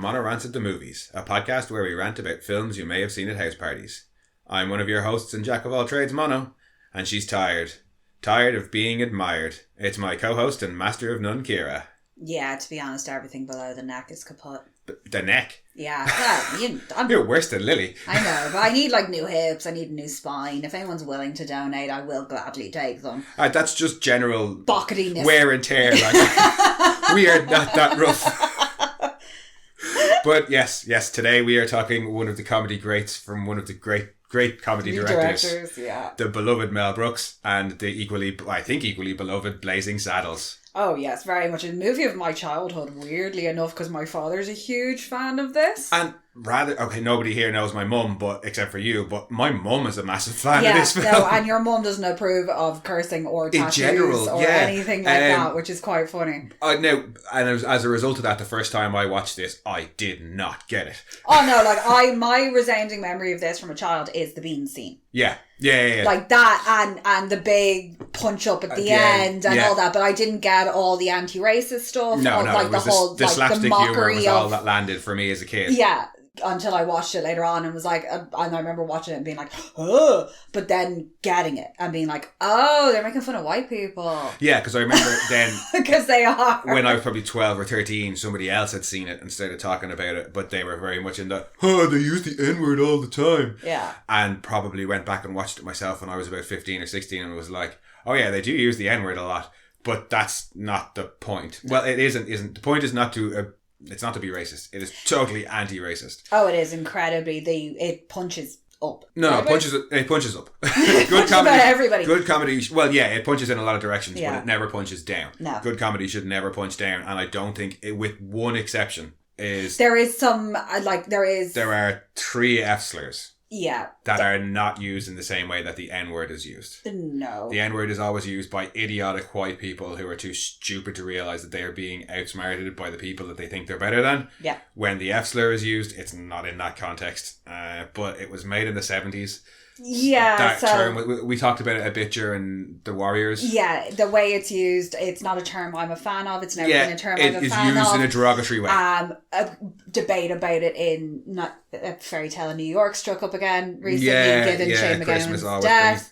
Mono Rants at the Movies, a podcast where we rant about films you may have seen at house parties. I'm one of your hosts and jack of all trades, Mono, and she's tired. Tired of being admired. It's my co-host and master of none, Kira. Yeah, to be honest, everything below the neck is kaput. The neck? Yeah, well, you're worse than Lily. I know, but I need new hips, I need a new spine. If anyone's willing to donate, I will gladly take them. That's just general bocketyness. Wear and tear. We are not that rough. But yes, today we are talking one of the comedy greats from one of the great comedy directors. Yeah. The beloved Mel Brooks and the equally beloved Blazing Saddles. Oh yes, very much a movie of my childhood, weirdly enough, because my father's a huge fan of this. And nobody here knows my mum, but except for you, but my mum is a massive fan of this film. No, and your mum doesn't approve of cursing or tattoos in general, or anything like that, which is quite funny. Now, and as a result of that, the first time I watched this, I did not get it. Oh no, my resounding memory of this from a child is the bean scene. Yeah. Like that and the big punch up at the end and all that, but I didn't get all the anti-racist stuff. No, like it was the whole the slapstick the mockery humour was all that landed for me as a kid. Yeah. Until I watched it later on and was like, and I remember watching it and being like, oh, but then getting it and being like, oh, they're making fun of white people. Yeah, because I remember then, because they are. When I was probably 12 or 13, somebody else had seen it and started talking about it, but they were very much in the, they use the N-word all the time. Yeah. And probably went back and watched it myself when I was about 15 or 16 and was like, oh yeah, they do use the N-word a lot, but that's not the point. Well, it isn't. The point is not to... it's not to be racist. It is totally anti-racist. Oh, it is incredibly. It punches up. No, it punches up. Good comedy. Everybody. Good comedy. Well, yeah, it punches in a lot of directions, but it never punches down. No. Good comedy should never punch down, and I don't think, with one exception, there is some there are 3 F-slurs. Yeah. That are not used in the same way that the N-word is used. No. The N-word is always used by idiotic white people who are too stupid to realise that they are being outsmarted by the people that they think they're better than. Yeah. When the F-slur is used, it's not in that context. But it was made in the 70s. Yeah, that term, we talked about it a bit during The Warriors. Yeah, the way it's used, it's not a term I'm a fan of. It's never been a term I'm a fan of. It is used in a derogatory way. A debate about it in a fairy tale in New York struck up again recently, given Shane McGowan's death.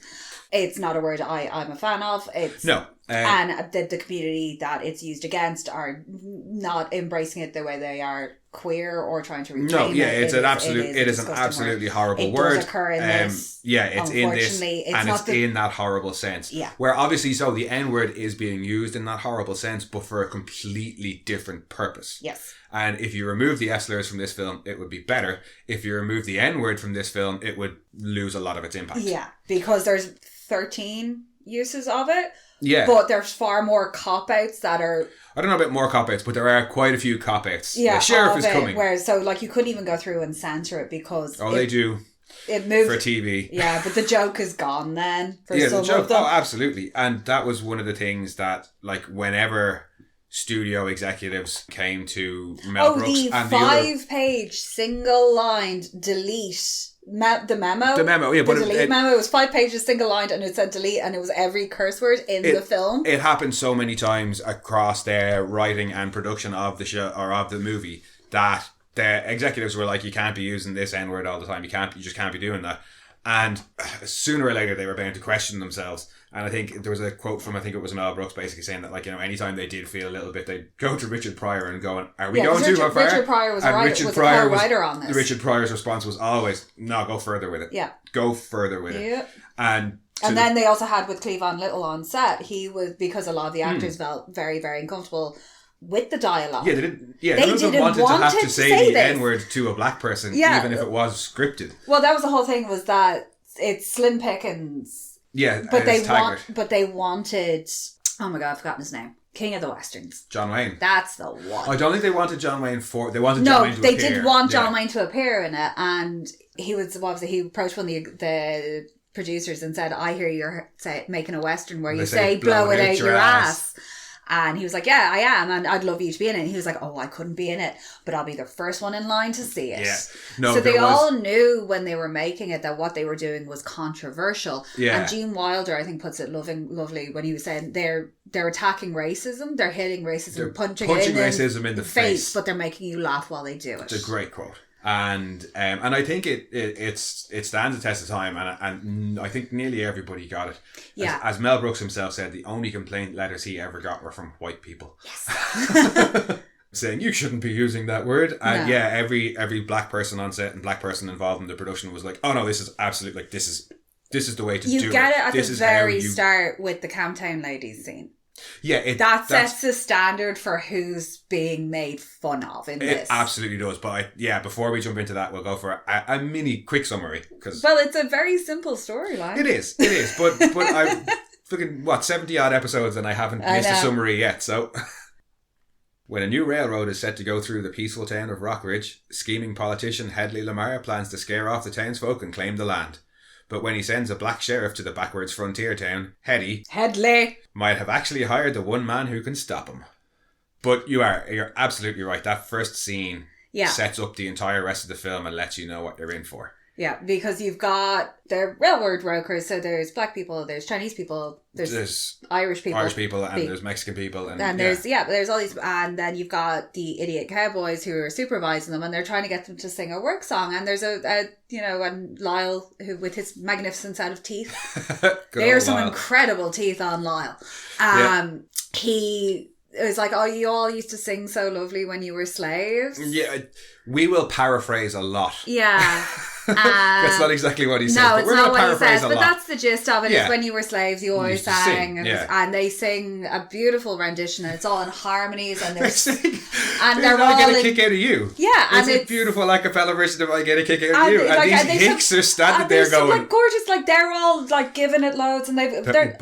It's not a word I'm a fan of. And the community that it's used against are not embracing it the way they are queer or trying to reclaim it is an absolutely horrible word. It does occur in this. It's in this, and it's in that horrible sense. Yeah. Where obviously, the N-word is being used in that horrible sense, but for a completely different purpose. Yes. And if you remove the S-slurs from this film, it would be better. If you remove the N-word from this film, it would lose a lot of its impact. Yeah, because there's 13 uses of it. Yeah. But there's far more cop-outs that are... I don't know about more cop-outs, but there are quite a few cop-outs. Yeah, the sheriff is coming. Where, you couldn't even go through and censor it because... they do. It moved... For TV. Yeah, but the joke is gone then. The joke. Oh, absolutely. And that was one of the things that, whenever studio executives came to Mel Brooks and the 5-page single-lined delete... the memo. The memo, yeah. The delete memo. It was 5 pages, single lined, and it said delete, and it was every curse word in the film. It happened so many times across their writing and production of the show or of the movie that the executives were like, you can't be using this N-word all the time. You just can't be doing that. And sooner or later, they were bound to question themselves. And I think there was a quote from, I think it was Mel Brooks, basically saying that, anytime they did feel a little bit, they'd go to Richard Pryor and go, are we going too far? Richard Pryor was a co-writer on this. Richard Pryor's response was always, no, go further with it. Yeah. Go further with it. And then they also had with Cleavon Little on set, he was, because a lot of the actors felt very, very uncomfortable with the dialogue. Yeah, they didn't want to have to say the N-word to a black person, even if it was scripted. Well, that was the whole thing, was that it's slim pickings. Yeah, but they wanted... Oh my God, I've forgotten his name. King of the Westerns. John Wayne. That's the one. I don't think they wanted John Wayne They wanted John Wayne to appear. No, they did want John Wayne to appear in it, and he approached one of the producers and said, I hear you're making a Western where you say blow it out your ass. And he was like, yeah, I am, and I'd love you to be in it. And he was like, oh, I couldn't be in it, but I'll be the first one in line to see it. Yeah. No, so they all knew when they were making it that what they were doing was controversial. Yeah. And Gene Wilder, I think, puts it lovely when he was saying they're attacking racism, they're hitting racism, they're punching racism in the face, but they're making you laugh while they do it. It's a great quote. And I think it stands the test of time, and I think nearly everybody got it. Yeah. As Mel Brooks himself said, the only complaint letters he ever got were from white people. Yes. Saying you shouldn't be using that word. And yeah, every black person on set and black person involved in the production was like, oh no, this is absolutely like this is the way to do it. You get it at the very start with the Camptown ladies scene. Yeah, that sets the standard for who's being made fun of in this. It absolutely does. But before we jump into that, we'll go for a mini quick summary. Well, it's a very simple storyline. It is. But I've fucking 70 odd episodes and I haven't missed a summary yet. So when a new railroad is set to go through the peaceful town of Rockridge, scheming politician Hedley Lamar plans to scare off the townsfolk and claim the land. But when he sends a black sheriff to the backwards frontier town, Hedley might have actually hired the one man who can stop him. But you're absolutely right. That first scene sets up the entire rest of the film and lets you know what you're in for. Yeah, because you've got the railroad workers, so there's black people, there's Chinese people, there's Irish people, and there's Mexican people, and there's all these, and then you've got the idiot cowboys who are supervising them, and they're trying to get them to sing a work song, and there's and Lyle, who with his magnificent set of teeth, there are some incredible teeth on Lyle. He. It was like, oh, you all used to sing so lovely when you were slaves. Yeah, we will paraphrase a lot. Yeah. That's not exactly what he said. No, it's not what he says, but that's the gist of it. Is when you were slaves, you always sang. And they sing a beautiful rendition, and it's all in harmonies, and they're they're all get a kick out of you. Yeah. It's a beautiful acapella version of I Get a Kick Out of You. And these hicks are standing there going... like gorgeous, like they're all like giving it loads, and they're...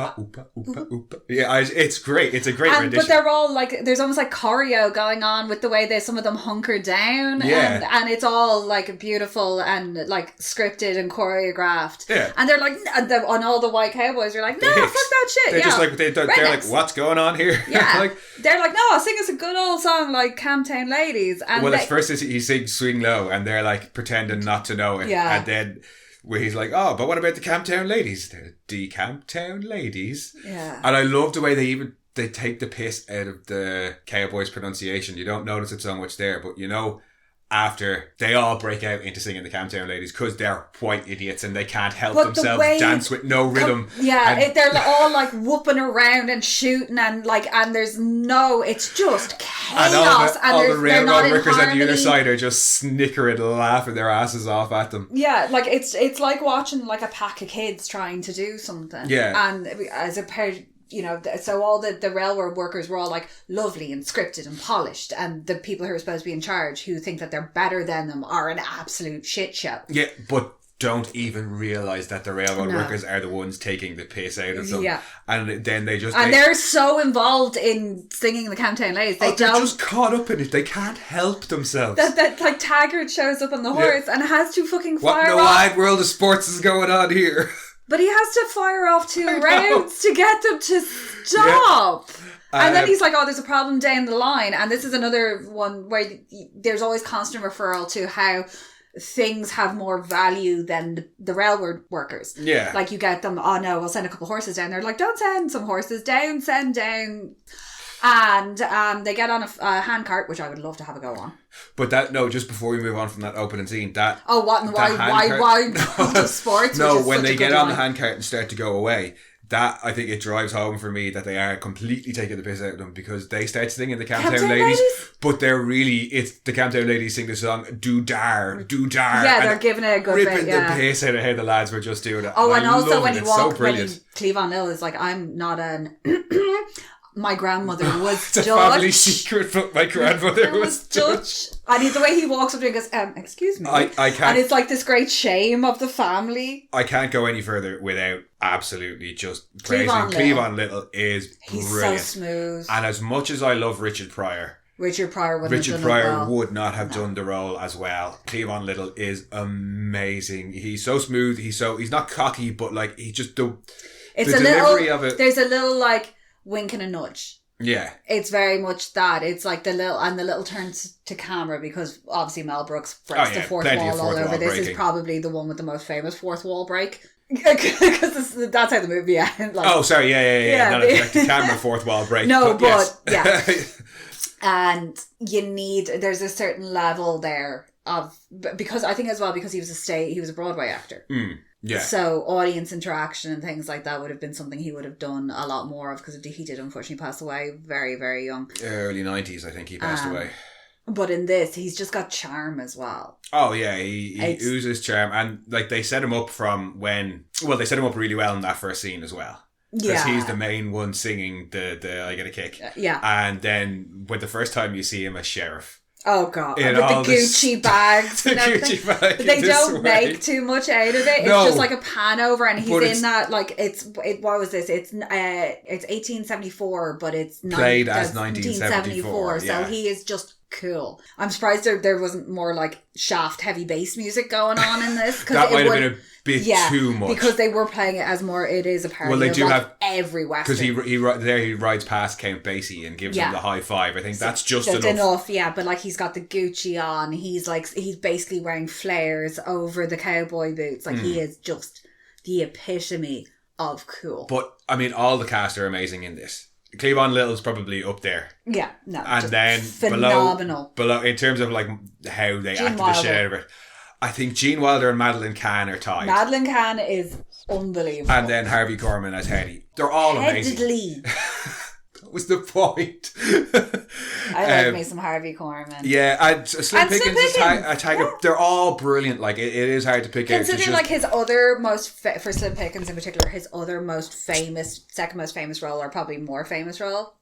Yeah, it's great. It's a great rendition. But they're all like, there's almost like choreo going on with the way some of them hunker down. Yeah. And it's all like beautiful and like scripted and choreographed. Yeah. And they're like, on all the white cowboys are like, no, fuck that shit. They're just like, they're like, what's going on here? Yeah. They're like, no, sing us a good old song like Camptown Ladies. And at first he sings Swing Low, and they're like pretending not to know it. Yeah. And then where he's like, oh, but what about the Camptown Ladies? The Camptown Ladies. Yeah. And I love the way they take the piss out of the cowboys' pronunciation. You don't notice it so much there, but after they all break out into singing the Camptown Ladies because they're white idiots and they can't help themselves dance with no rhythm. They're all like whooping around and shooting and there's it's just chaos. And all the railroad workers on the other side are just snickering, laughing their asses off at them. Yeah, like it's like watching like a pack of kids trying to do something. Yeah. And as a pair... so all the railroad workers were all like lovely and scripted and polished, and the people who are supposed to be in charge who think that they're better than them are an absolute shit show. Yeah, but don't even realise that the railroad workers are the ones taking the piss out of them. Yeah. And then they're so involved in singing the Camptown Ladies. They're just caught up in it. They can't help themselves. That like Taggart shows up on the horse and has to fucking fire off. What in the wide world of sports is going on here? But he has to fire off 2 rounds to get them to stop. Yeah. And then he's like, oh, there's a problem down the line. And this is another one where there's always constant referral to how things have more value than the railroad workers. Yeah. Like you get them, oh no, we'll send a couple horses down. They're like, don't send some horses down, send down. And they get on a handcart, which I would love to have a go on. But just before we move on from that opening scene, why sports? No, when they get on the handcart and start to go away, that I think it drives home for me that they are completely taking the piss out of them, because they start singing the Camptown Ladies, but it's the Camptown Ladies sing the song Do Dar. Yeah, they're giving it a good bit. Ripping the piss out of how the lads were just doing it. Oh, and also when he walked, Cleavon Hill is like, I'm not an... My grandmother was Dutch. It's a family secret, but my grandmother was Dutch. And the way he walks up to me and goes, excuse me. I can't. And it's like this great shame of the family. I can't go any further without absolutely just praising Cleavon Little is brilliant. He's so smooth. And as much as I love Richard Pryor would not have done the role as well. Cleavon Little is amazing. He's so smooth. He's not cocky, but like he just it's the delivery of it. There's a little like wink and a nudge. Yeah. It's very much that. It's like the little turns to camera, because obviously Mel Brooks breaks the fourth wall all over. This is probably the one with the most famous fourth wall break. Because that's how the movie ends. Like, oh, sorry, yeah. Not like the camera fourth wall break. No, but yes. And there's a certain level there of, because I think as well, because he was a Broadway actor. Yeah. So audience interaction and things like that would have been something he would have done a lot more of, because he did unfortunately pass away very, very young. Early 90s, I think he passed away. But in this, he's just got charm as well. Oh yeah, he oozes charm, and like they set him up they set him up really well in that first scene as well. Because he's the main one singing the I Get a Kick. Yeah. And then when the first time you see him as sheriff. Oh god, with the Gucci bags and everything. Gucci bag they don't make too much out of it. It's just like a pan over, and he's in that, like, what was this? It's 1874, but it's played as 1974. So he is just cool. I'm surprised there wasn't more like Shaft heavy bass music going on in this. That might have been a bit too much, because they were playing it as more. It is a parody. Well, they do have every Western, because he rides past Count Basie and gives him the high five. I think that's just enough. Yeah, but like he's got the Gucci on. He's basically wearing flares over the cowboy boots. Like he is just the epitome of cool. But I mean, all the cast are amazing in this. Cleavon Little's probably up there. Yeah, no. And then phenomenal. Below in terms of like how they acted the shit out of it, I think Gene Wilder and Madeline Kahn are tied. Madeline Kahn is unbelievable. And then Harvey Korman as Hetty. They're all amazing. That was the point. I like me some Harvey Korman. Yeah, Slim Pickens. They're all brilliant. Like it is hard to pick out. Considering like his other for Slim Pickens in particular, his other second most famous role, or probably more famous role,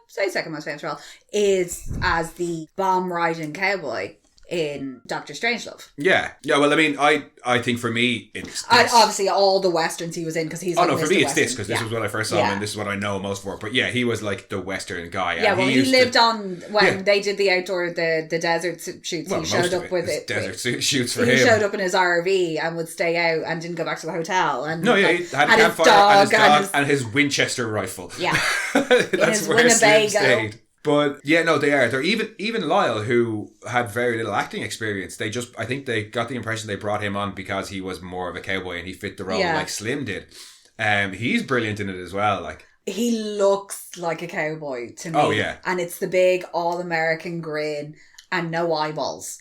second most famous role, is as the bomb riding cowboy in Dr. Strangelove. Yeah. Well, I mean, I think for me it's this. Obviously all the westerns he was in, because he's for me it's this, because this was what I first saw him, and this is what I know most for. But yeah, he was like the western guy. Yeah, well, he lived on when they did the outdoor the desert shoots. Well, he showed up with it. Desert shoots for him. He showed up in his RV and would stay out and didn't go back to the hotel. And he had a campfire and his dog and his Winchester rifle. Yeah, that's where Slim stayed. But yeah, no, they are. They're even Lyle, who had very little acting experience. I think they got the impression they brought him on because he was more of a cowboy and he fit the role like Slim did. He's brilliant in it as well. Like, he looks like a cowboy to me. Oh yeah, and it's the big all-American grin and no eyeballs.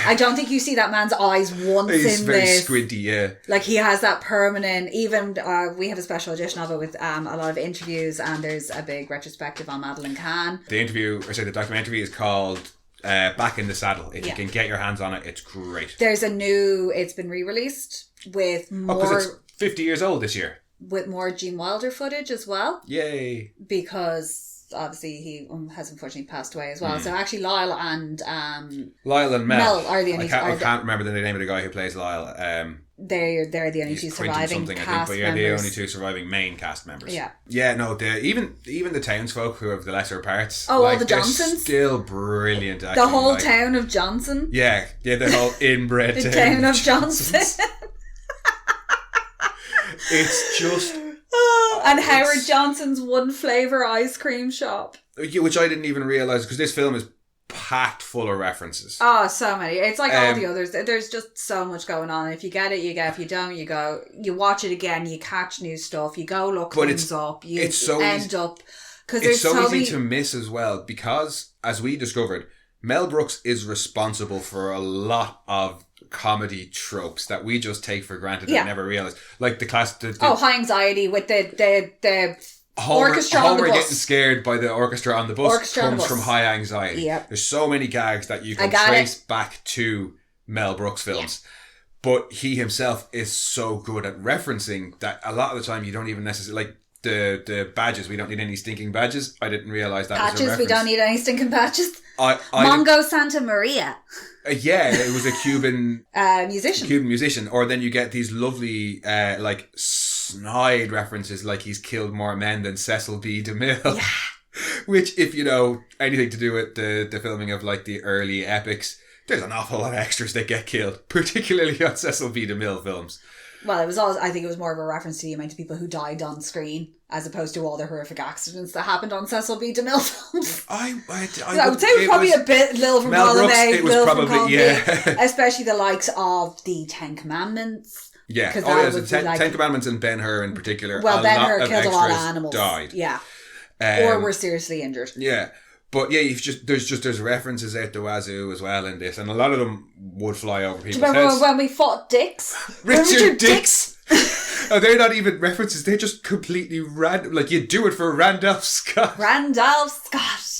I don't think you see that man's eyes once in this. He's very squinty, yeah. Like, he has that permanent, even, we have a special edition of it with a lot of interviews, and there's a big retrospective on Madeline Kahn. The documentary is called Back in the Saddle. If you can get your hands on it, it's great. It's been re-released with more... because it's 50 years old this year. With more Gene Wilder footage as well. Yay. because obviously he has unfortunately passed away as well. So actually Lyle and Mel are the only... I can't remember the name of the guy who plays Lyle. They're the only two surviving cast members. But the only two surviving main cast members. Yeah. Yeah, no, even the townsfolk who have the lesser parts. Oh, all the Johnsons? Still brilliant acting. The whole town of Johnson? Yeah, the whole inbred the town of Johnson. It's just... and Howard Johnson's one flavour ice cream shop. Which I didn't even realise, because this film is packed full of references. Oh, so many. It's like all the others. There's just so much going on. If you get it, you get. If you don't, you go. You watch it again, you catch new stuff, you go look things up, you end up... Because it's so easy to miss as well, because, as we discovered, Mel Brooks is responsible for a lot of comedy tropes that we just take for granted and never realise. Like the class... high anxiety with the orchestra on the bus. Getting scared by the orchestra on the bus comes from high anxiety. Yep. There's so many gags that you can trace back to Mel Brooks films. Yeah. But he himself is so good at referencing that a lot of the time you don't even necessarily... Like the badges, we don't need any stinking badges. I didn't realise that was a reference. Patches, we don't need any stinking patches. Mongo Santa Maria. It was a Cuban musician. Cuban musician. Or then you get these lovely snide references, like he's killed more men than Cecil B. DeMille. Yeah. Which, if you know anything to do with the filming of like the early epics, there's an awful lot of extras that get killed, particularly on Cecil B. DeMille films. Well, it was all. I think it was more of a reference to the amount of people who died on screen, as opposed to all the horrific accidents that happened on Cecil B. DeMille films. I would say it was probably a bit little from Mel column Brooks, A, it was little probably, from column yeah. B, especially the likes of the Ten Commandments. Yeah. Oh, yeah. The Ten Commandments and Ben-Hur in particular. Well, Ben-Hur killed a lot of animals. Died. Yeah. Or were seriously injured. Yeah. But yeah, there's references out the wazoo as well in this, and a lot of them would fly over people's heads. Do you remember when we fought Dix? Richard Dix? Oh, they're not even references, they're just completely random. Like, you do it for Randolph Scott. Randolph Scott.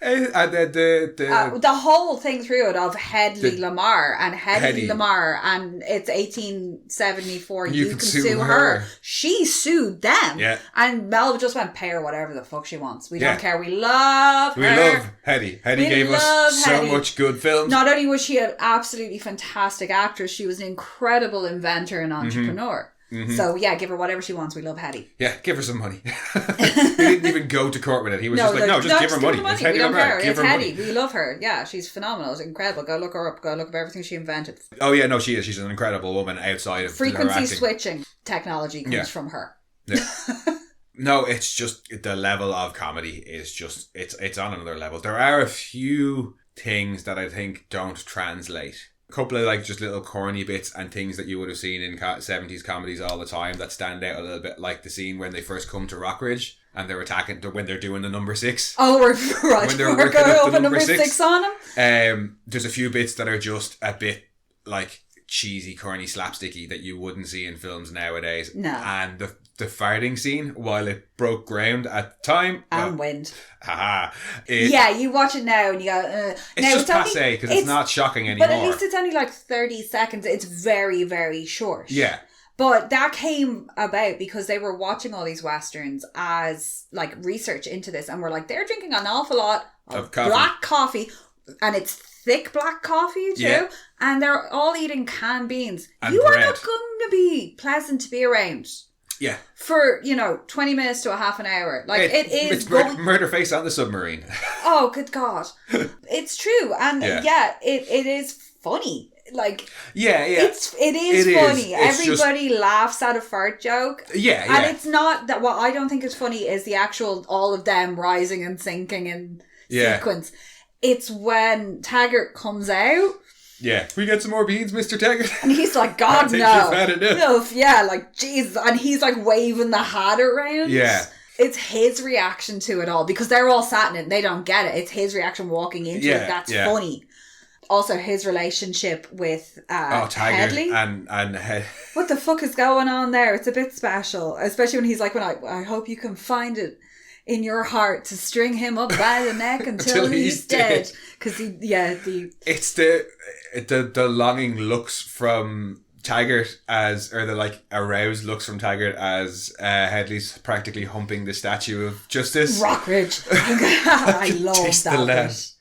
And then the whole thing through it of Headley Lamar and Headley Lamar, and it's 1874. You can sue her. She sued them. Yeah. And Mel just went, pay her whatever the fuck she wants. We don't care. We love her. We love Hetty. Hetty gave us so much good films. Not only was she an absolutely fantastic actress, she was an incredible inventor and entrepreneur. Mm-hmm. So yeah, give her whatever she wants. We love Hetty. Yeah, give her some money. He didn't even go to court with it. He was just give her money. It's Hetty. We don't care. It's Hetty. We love her. Yeah, she's phenomenal. It's incredible. Go look her up. Go look up everything she invented. Oh yeah, no, she is. She's an incredible woman outside of frequency switching technology comes from her. Yeah. No, it's just the level of comedy is just it's on another level. There are a few things that I think don't translate. A couple of like just little corny bits and things that you would have seen in 70s comedies all the time that stand out a little bit, like the scene when they first come to Rockridge and they're attacking when they're doing the number 6. Oh, right. When they're working up the number 6 on them. There's a few bits that are just a bit like cheesy, corny, slapsticky that you wouldn't see in films nowadays. No. And the farting scene, while it broke ground at the time. And wind. Haha. Yeah, you watch it now and you go, It's just passe because it's not shocking anymore. But at least it's only like 30 seconds. It's very, very short. Yeah. But that came about because they were watching all these Westerns as like research into this, and we're like, they're drinking an awful lot of black coffee, and it's thick black coffee too, and they're all eating canned beans. And you bread. Are not going to be pleasant to be around. Yeah. For, 20 minutes to a half an hour. Like, it's murder face on the submarine. Oh, good God. It's true. And it is funny. Like, it is funny. Everybody laughs at a fart joke. Yeah. And it's not that, what I don't think is funny is the actual, all of them rising and sinking in sequence. It's when Taggart comes out. Yeah, we get some more beans, Mr. Taggart. And he's like, God, no. Enough. Yeah, like, Jesus. And he's like waving the hat around. Yeah. It's his reaction to it all because they're all sat in it and they don't get it. It's his reaction walking into it. That's funny. Also, his relationship with Headley. And what the fuck is going on there? It's a bit special. Especially when he's like, I hope you can find it in your heart to string him up by the neck until he's dead. Because it's the longing looks from Taggart or the like aroused looks from Taggart as Headley's practically humping the statue of Justice. Rockridge. I love that bit.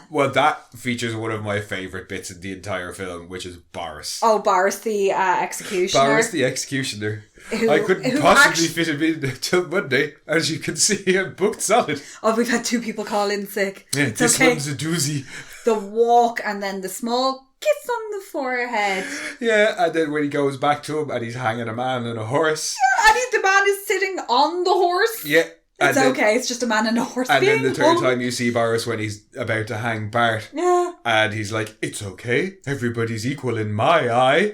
Well, that features one of my favourite bits in the entire film, which is Barts. Oh, Barts the executioner. Barts the executioner. I couldn't possibly fit him in until Monday. As you can see, I'm booked solid. Oh, we've had 2 people call in sick. Yeah, this one's a doozy. The walk and then the small kiss on the forehead. Yeah, and then when he goes back to him and he's hanging a man on a horse. Yeah, and the man is sitting on the horse. Yeah. It's okay, it's just a man and a horse and being then the third time you see Boris when he's about to hang Bart. Yeah. And he's like, it's okay. Everybody's equal in my eye.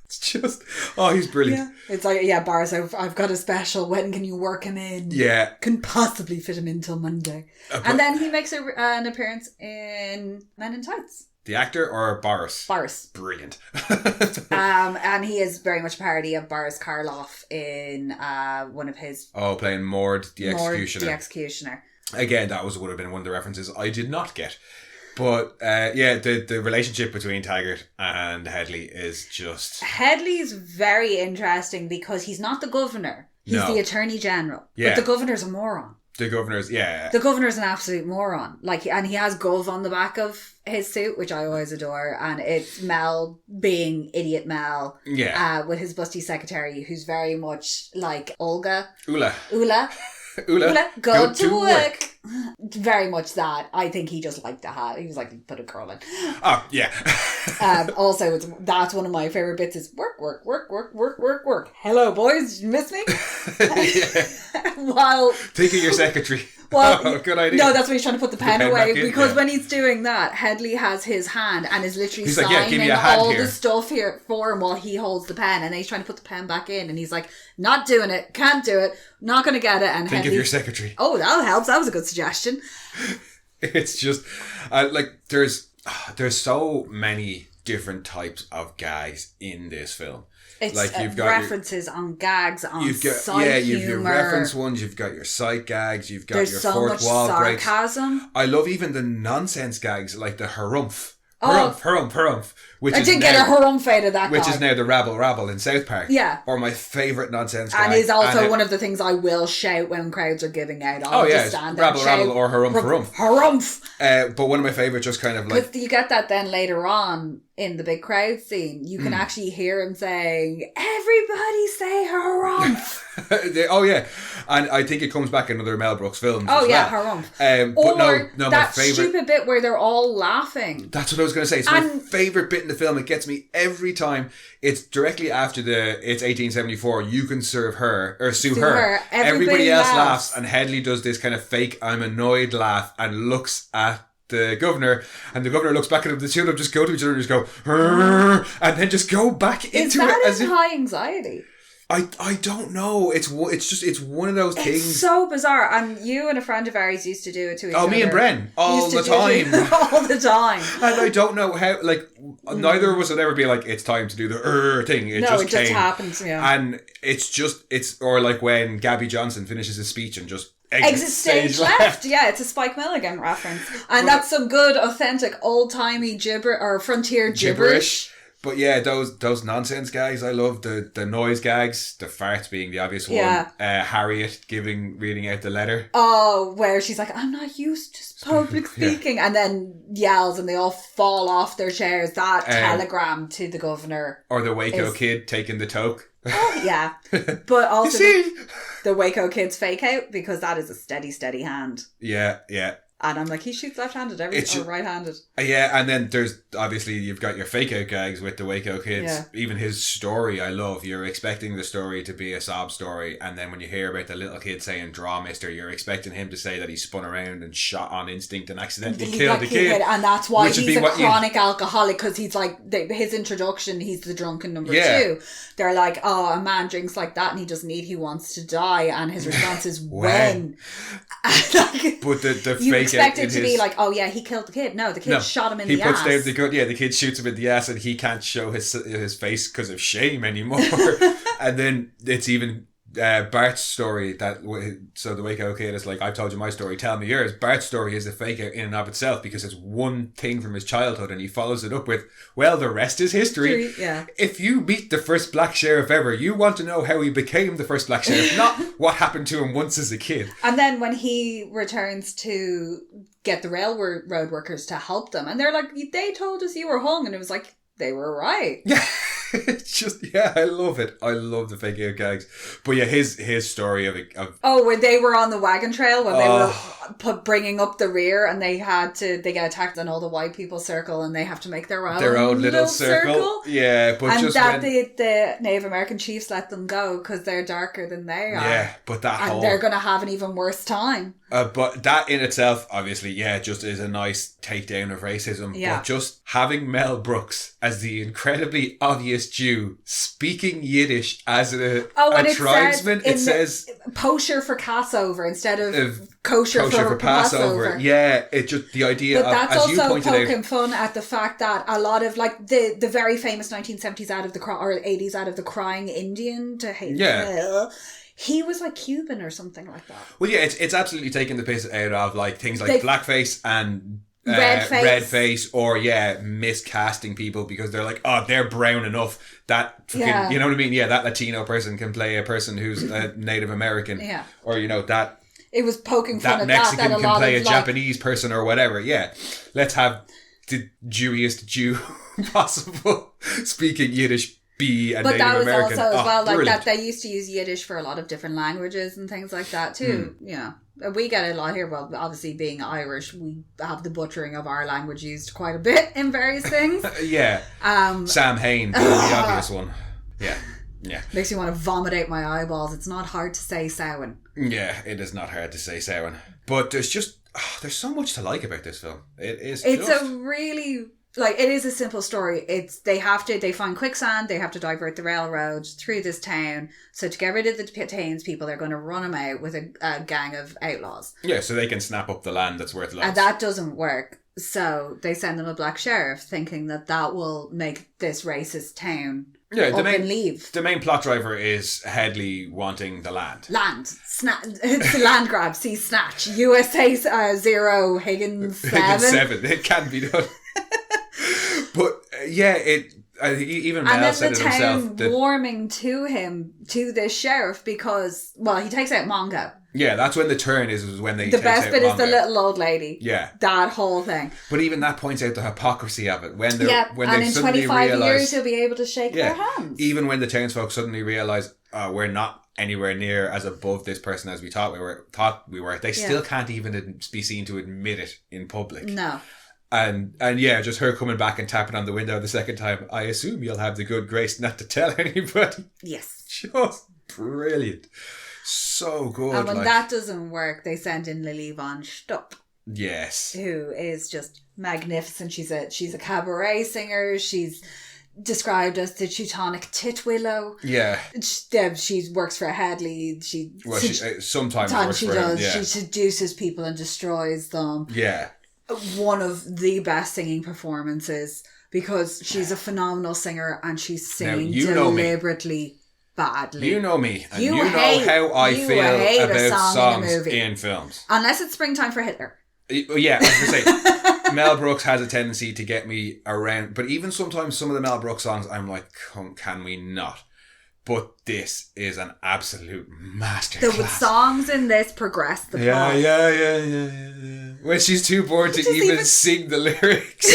It's just, he's brilliant. Yeah. It's like, Boris, I've got a special. When can you work him in? Yeah. Can possibly fit him in till Monday. And then he makes an appearance in Men in Tights. The actor or Boris? Boris. Brilliant. And he is very much a parody of Boris Karloff in one of his... Oh, playing Mord the Executioner. The Executioner. Again, that would have been one of the references I did not get. But, the relationship between Taggart and Headley is just... Headley's very interesting because he's not the governor. He's the Attorney General. Yeah. But the governor's a moron. The governor's, yeah. The governor's an absolute moron. And he has Gov on the back of his suit, which I always adore. And it's Mel being idiot Mel. Yeah. With his busty secretary, who's very much like Olga. Ula. Ula, go to work. very much that. I think he just liked the hat. He was like, put a girl in. Oh, yeah. Also, that's one of my favourite bits is work, work, work, work, work, work, work. Hello, boys. Did you miss me? While... Think of your secretary. Well, good idea. No, that's when he's trying to put the pen away. Because when he's doing that, Headley has his hand and is literally signing all the stuff here for him while he holds the pen. And then he's trying to put the pen back in. And he's like, not doing it. Can't do it. Not going to get it. And think of your secretary. Oh, that helps. That was a good suggestion. It's just, there's so many different types of gags in this film. It's like you've got references on gags, on sight you've humor. your reference ones, you've got your sight gags, you've got There's your so fourth much wall sarcasm. breaks. I love even the nonsense gags like the harumph. Harumph. Which I did get a harumph out of that Which guy. is now the rabble in South Park. Yeah. Or my favourite nonsense gag. And is also one of the things I will shout when crowds are giving out. I'll just stand there rabble or harumph. Harumph. But one of my favourite just kind of like... Because you get that then later on in the big crowd scene. You can actually hear him saying, everybody say harumph. Oh yeah. And I think it comes back in other Mel Brooks films harumph. But no, that stupid bit where they're all laughing. That's what I was going to say. It's my favourite bit in the film. It gets me every time. It's directly after it's 1874. You can serve her or sue her. Everybody else laughs, and Headley does this kind of fake I'm annoyed laugh and looks at the governor, and the governor looks back at him. The two of them just go to each other and just go, and then just go back into it as if high anxiety. I don't know. It's one of those things. It's so bizarre. And you and a friend of ours used to do it to each other. Oh, me and Bren all the time. All the time. And I don't know how. Like neither of us would ever be like, it's time to do the thing. It just happens. Yeah. And it's or like when Gabby Johnson finishes his speech and just exit stage left. Yeah, it's a Spike Milligan reference, and that's some good, authentic, old timey frontier gibberish. But yeah, those nonsense gags, I love the noise gags, the farts being the obvious one. Harriet reading out the letter. Oh, where she's like, I'm not used to public speaking, and then yells and they all fall off their chairs. That telegram to the governor. Or the Waco kid taking the toke. Oh, yeah. But also the Waco kid's fake out, because that is a steady hand. Yeah. And I'm like, he shoots left-handed or right-handed. Yeah, and then there's obviously you've got your fake out gags with the Waco kids. Yeah. Even his story, I love. You're expecting the story to be a sob story, and then when you hear about the little kid saying "draw, mister," you're expecting him to say that he spun around and shot on instinct and accidentally killed the kid. And that's why he's a chronic alcoholic, because he's like his introduction. He's the drunken number two. They're like, oh, a man drinks like that and he doesn't eat. He wants to die, and his response is when. But the fake. Expect it to be like, oh yeah, he killed the kid. No, the kid shot him in the ass. The kid shoots him in the ass, and he can't show his face because of shame anymore. And then it's even Bart's story so the Waco kid is like, I've told you my story, tell me yours. Bart's story is a fake out in and of itself, because it's one thing from his childhood, and he follows it up with, well, the rest is history. Yeah. If you meet the first black sheriff ever, you want to know how he became the first black sheriff, not what happened to him once as a kid. And then when he returns to get the railroad workers to help them, and they're like, they told us you were hung, and it was like, they were right. Yeah. It's just, I love it. I love the fake out gags. But yeah, his story of when they were on the wagon trail, when they were bringing up the rear, and they get attacked, and all the white people circle, and they have to make their own little circle. Yeah, but and just the Native American chiefs let them go because they're darker than they are. Yeah, but they're going to have an even worse time. But that in itself, obviously, just is a nice takedown of racism. Yeah. But just having Mel Brooks as the incredibly obvious Jew speaking Yiddish as a tribesman, it says kosher for Passover instead of kosher for Passover. Yeah, it just the idea. But that's as you also pointed poking out, fun at the fact that a lot of like the very famous 1970s or 80s out of the Crying Indian to hate. Yeah. He was like Cuban or something like that. Well, yeah, it's absolutely taking the piss out of like things like blackface and red face, or miscasting people because they're like, oh, they're brown enough that fucking, you know what I mean? Yeah, that Latino person can play a person who's a Native American, or that it was poking fun that at Mexican that can play a Japanese person or whatever. Yeah, let's have the Jewiest Jew possible speaking Yiddish. But that was American. Also as well brilliant. Like that they used to use Yiddish for a lot of different languages and things like that too. Yeah. we get a lot here. Well, obviously being Irish, we have the butchering of our language used quite a bit in various things. Yeah. Sam Hain being the obvious one. Yeah. Yeah. Makes me want to vomit out my eyeballs. It's not hard to say Samhain. Yeah, it is not hard to say Samhain. But there's so much to like about this film. It is a simple story. They find quicksand, they have to divert the railroad through this town. So to get rid of the townspeople, they're going to run them out with a gang of outlaws. Yeah, so they can snap up the land that's worth lots. And that doesn't work. So they send them a black sheriff, thinking that will make this racist town and leave. The main plot driver is Headley wanting the land. It's the land grab. See, snatch. USA 0, Higgins 7. Higgins 7. It can be done. But I think even Mel said it himself. And then the town warming to him, to this sheriff, because, he takes out Mongo. Yeah, that's when the turn is when they. The best bit is the little old lady. Yeah, that whole thing. But even that points out the hypocrisy of it when they and in suddenly 25 years he'll be able to shake their hands. Even when the townsfolk suddenly realise we're not anywhere near as above this person as we thought we were, they still can't even be seen to admit it in public. No. And just her coming back and tapping on the window the second time. I assume you'll have the good grace not to tell anybody. Yes. Just brilliant. So good. And when that doesn't work, they send in Lily Von Stupp. Yes. Who is just magnificent. She's a cabaret singer. She's described as the Teutonic Titwillow. Yeah. She works for Headley. Sometimes works for him. Yeah. She seduces people and destroys them. Yeah. One of the best singing performances, because she's a phenomenal singer and she's singing deliberately badly. You know me, and you know how I feel about songs in films. Unless it's Springtime for Hitler. Yeah, I was going to say, Mel Brooks has a tendency to get me around, but even sometimes some of the Mel Brooks songs, I'm like, can we not? But this is an absolute masterclass. The songs in this progress the plot. Yeah. When she's too bored to even sing the lyrics.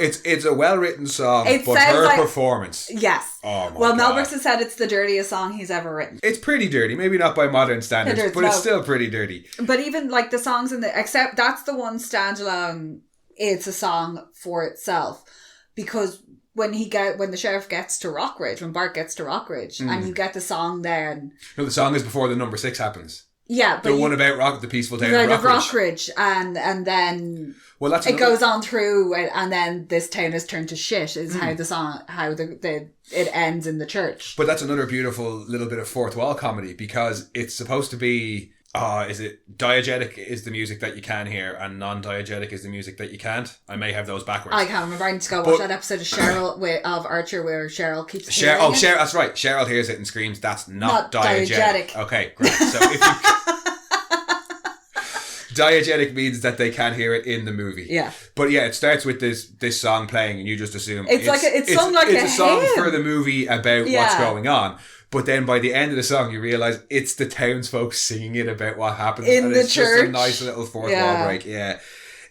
It's a well-written song, but her performance. Yes. Oh my God. Mel Brooks has said it's the dirtiest song he's ever written. It's pretty dirty. Maybe not by modern standards, but it's still pretty dirty. But even the songs except that's the one standalone, it's a song for itself. Because when the sheriff gets to Rockridge, when Bart gets to Rockridge, and you get the song there. No, the song is before the number 6 happens. Yeah, but the one about the peaceful town of Rockridge, and then it goes on through, and then this town is turned to shit. Is how the song, it ends in the church. But that's another beautiful little bit of fourth wall comedy, because it's supposed to be. Is it diegetic is the music that you can hear and non-diegetic is the music that you can't? I may have those backwards. I can't remember. I need to go watch that episode of Cheryl of Archer where Cheryl keeps hearing it. Cheryl, that's right. Cheryl hears it and screams, that's not diegetic. Okay, great. So if you... Diegetic means that they can't hear it in the movie. Yeah. But it starts with this song playing and you just assume it's a song for the movie about what's going on. But then by the end of the song, you realise it's the townsfolk singing it about what happens. In the it's church. Just a nice little fourth wall break. Yeah.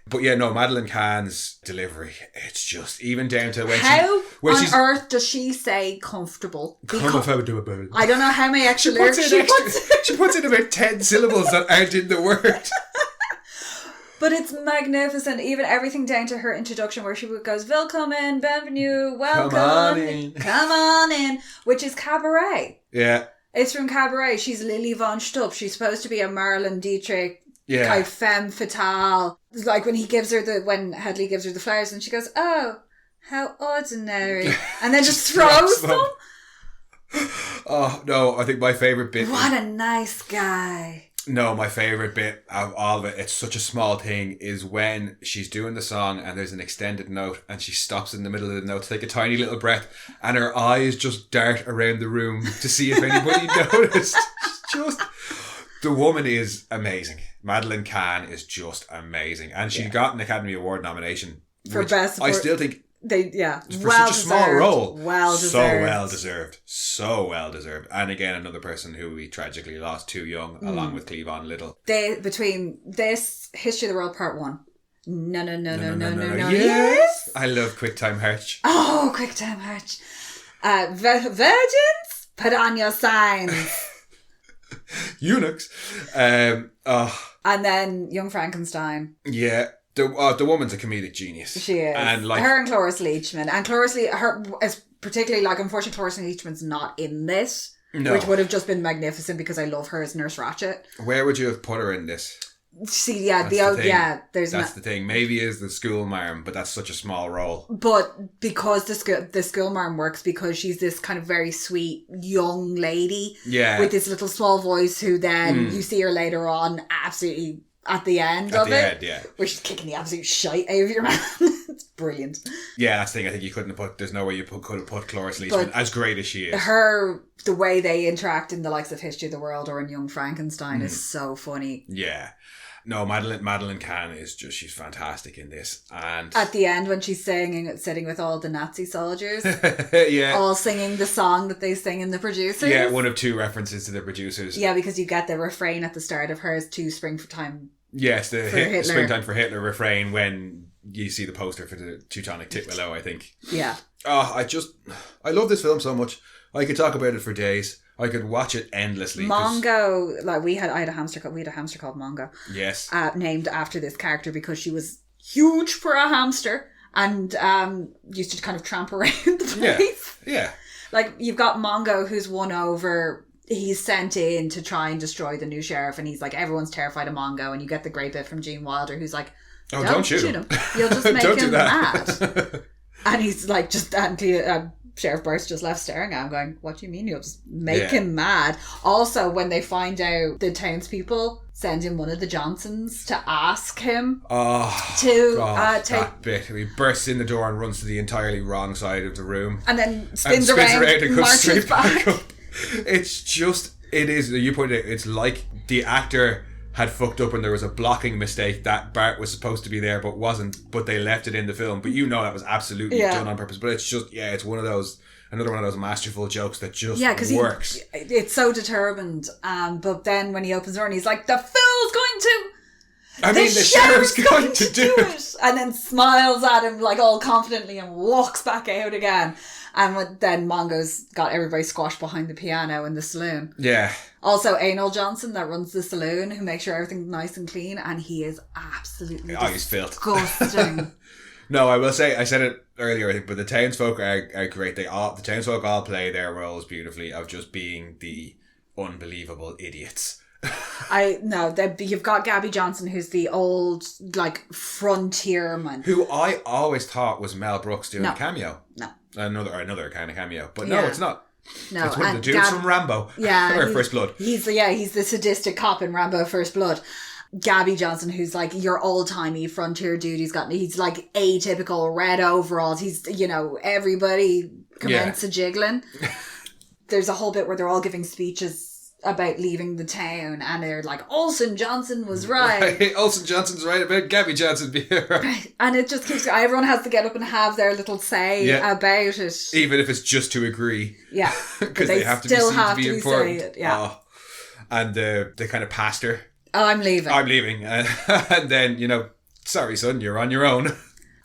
But Madeline Kahn's delivery, it's just even down to when on earth does she say comfortable? Comfortable. I don't know how many extra lyrics she puts. She puts in about 10 syllables that aren't in the word. But it's magnificent. Even everything down to her introduction where she goes, Willkommen, bienvenue, welcome. Come on in. Which is Cabaret. Yeah. It's from Cabaret. She's Lily Von Stupp. She's supposed to be a Marlene Dietrich. Yeah. Kind of femme fatale. It's like when when Headley gives her the flowers and she goes, oh, how ordinary. And then just throws them. Oh, no. I think my favourite bit. What a nice guy. No, my favourite bit of all of it, it's such a small thing, is when she's doing the song and there's an extended note and she stops in the middle of the note to take a tiny little breath and her eyes just dart around the room to see if anybody noticed. The woman is amazing. Madeline Kahn is just amazing. And she got an Academy Award nomination. For Best Support. I still think... For such a small role. Well deserved. So well deserved. And again, another person who we tragically lost too young, along with Cleavon Little. Between this History of the World Part 1. No. Yes! I love Quicktime Harch. Oh, Quicktime Harch. Virgins, put on your signs. eunuchs. And then Young Frankenstein. Yeah. The woman's a comedic genius. She is. And like her and Cloris Leachman. And her is particularly, like, unfortunately Cloris Leachman's not in this. No. Which would have just been magnificent because I love her as Nurse Ratched. Where would you have put her in this? See, yeah, that's the thing. Maybe is the school marm, but that's such a small role. But because the school marm works because she's this kind of very sweet young lady, with this little small voice who then you see her later on absolutely at the end of it, where she's kicking the absolute shite out of your man. It's brilliant. Yeah, that's the thing. I think you couldn't have put. There's no way you could have put Cloris Leachman as great as she is. The way they interact in the likes of History of the World or in Young Frankenstein is so funny. Yeah. No, Madeline Kahn is just, she's fantastic in this. And at the end when she's sitting with all the Nazi soldiers, yeah, all singing the song that they sing in The Producers. Yeah, one of two references to The Producers. Yeah, because you get the refrain at the start of hers to Springtime. Yes, the Springtime for Hitler refrain when you see the poster for the Teutonic Titwillow, I think. Yeah. Oh, I love this film so much. I could talk about it for days. I could watch it endlessly. Mongo, like we had a hamster called Mongo. Yes. Named after this character because she was huge for a hamster and used to kind of tramp around the place. Yeah. Like you've got Mongo who's won over. He's sent in to try and destroy the new sheriff, and he's like, everyone's terrified of Mongo, and you get the great bit from Gene Wilder, who's like, "Oh, don't shoot him! You'll just make him mad." And he's like, Sheriff Barts just left staring at him going, what do you mean you'll just make him mad? Also, when they find out the townspeople send in one of the Johnsons to ask him take... that bit. He bursts in the door and runs to the entirely wrong side of the room. And then spins around and goes straight back up. It's just, you pointed out, it's like the actor had fucked up and there was a blocking mistake that Bart was supposed to be there but wasn't, but they left it in the film. But that was absolutely done on purpose. But it's just, it's another one of those masterful jokes that just works. It's so determined. But then when he opens the door and he's like, the fool's going to... the sheriff's going to do it. And then smiles at him like all confidently and walks back out again. And then Mongo's got everybody squashed behind the piano in the saloon. Yeah. Also, Anal Johnson that runs the saloon, who makes sure everything's nice and clean, and he is absolutely disgusting. No, I will say, I said it earlier, I think, but the townsfolk are great. The townsfolk all play their roles beautifully of just being the unbelievable idiots. You've got Gabby Johnson, who's the old, like, frontierman. Who I always thought was Mel Brooks doing a cameo. No. Another kind of cameo. But no, it's not. No, it's one of the dudes from Rambo. Yeah. Or First Blood. He's the sadistic cop in Rambo First Blood. Gabby Johnson, who's like your old-timey frontier dude. He's like atypical red overalls. He's, everybody commence a jiggling. There's a whole bit where they're all giving speeches about leaving the town, and they're like, Olsen Johnson was right. Olsen Johnson's right about Gabby Johnson being right. And it just keeps, everyone has to get up and have their little say about it. Even if it's just to agree. Yeah. Because they have to be seen to be important. It, yeah. Oh. And the kind of pastor. Oh, I'm leaving. And then, sorry son, you're on your own.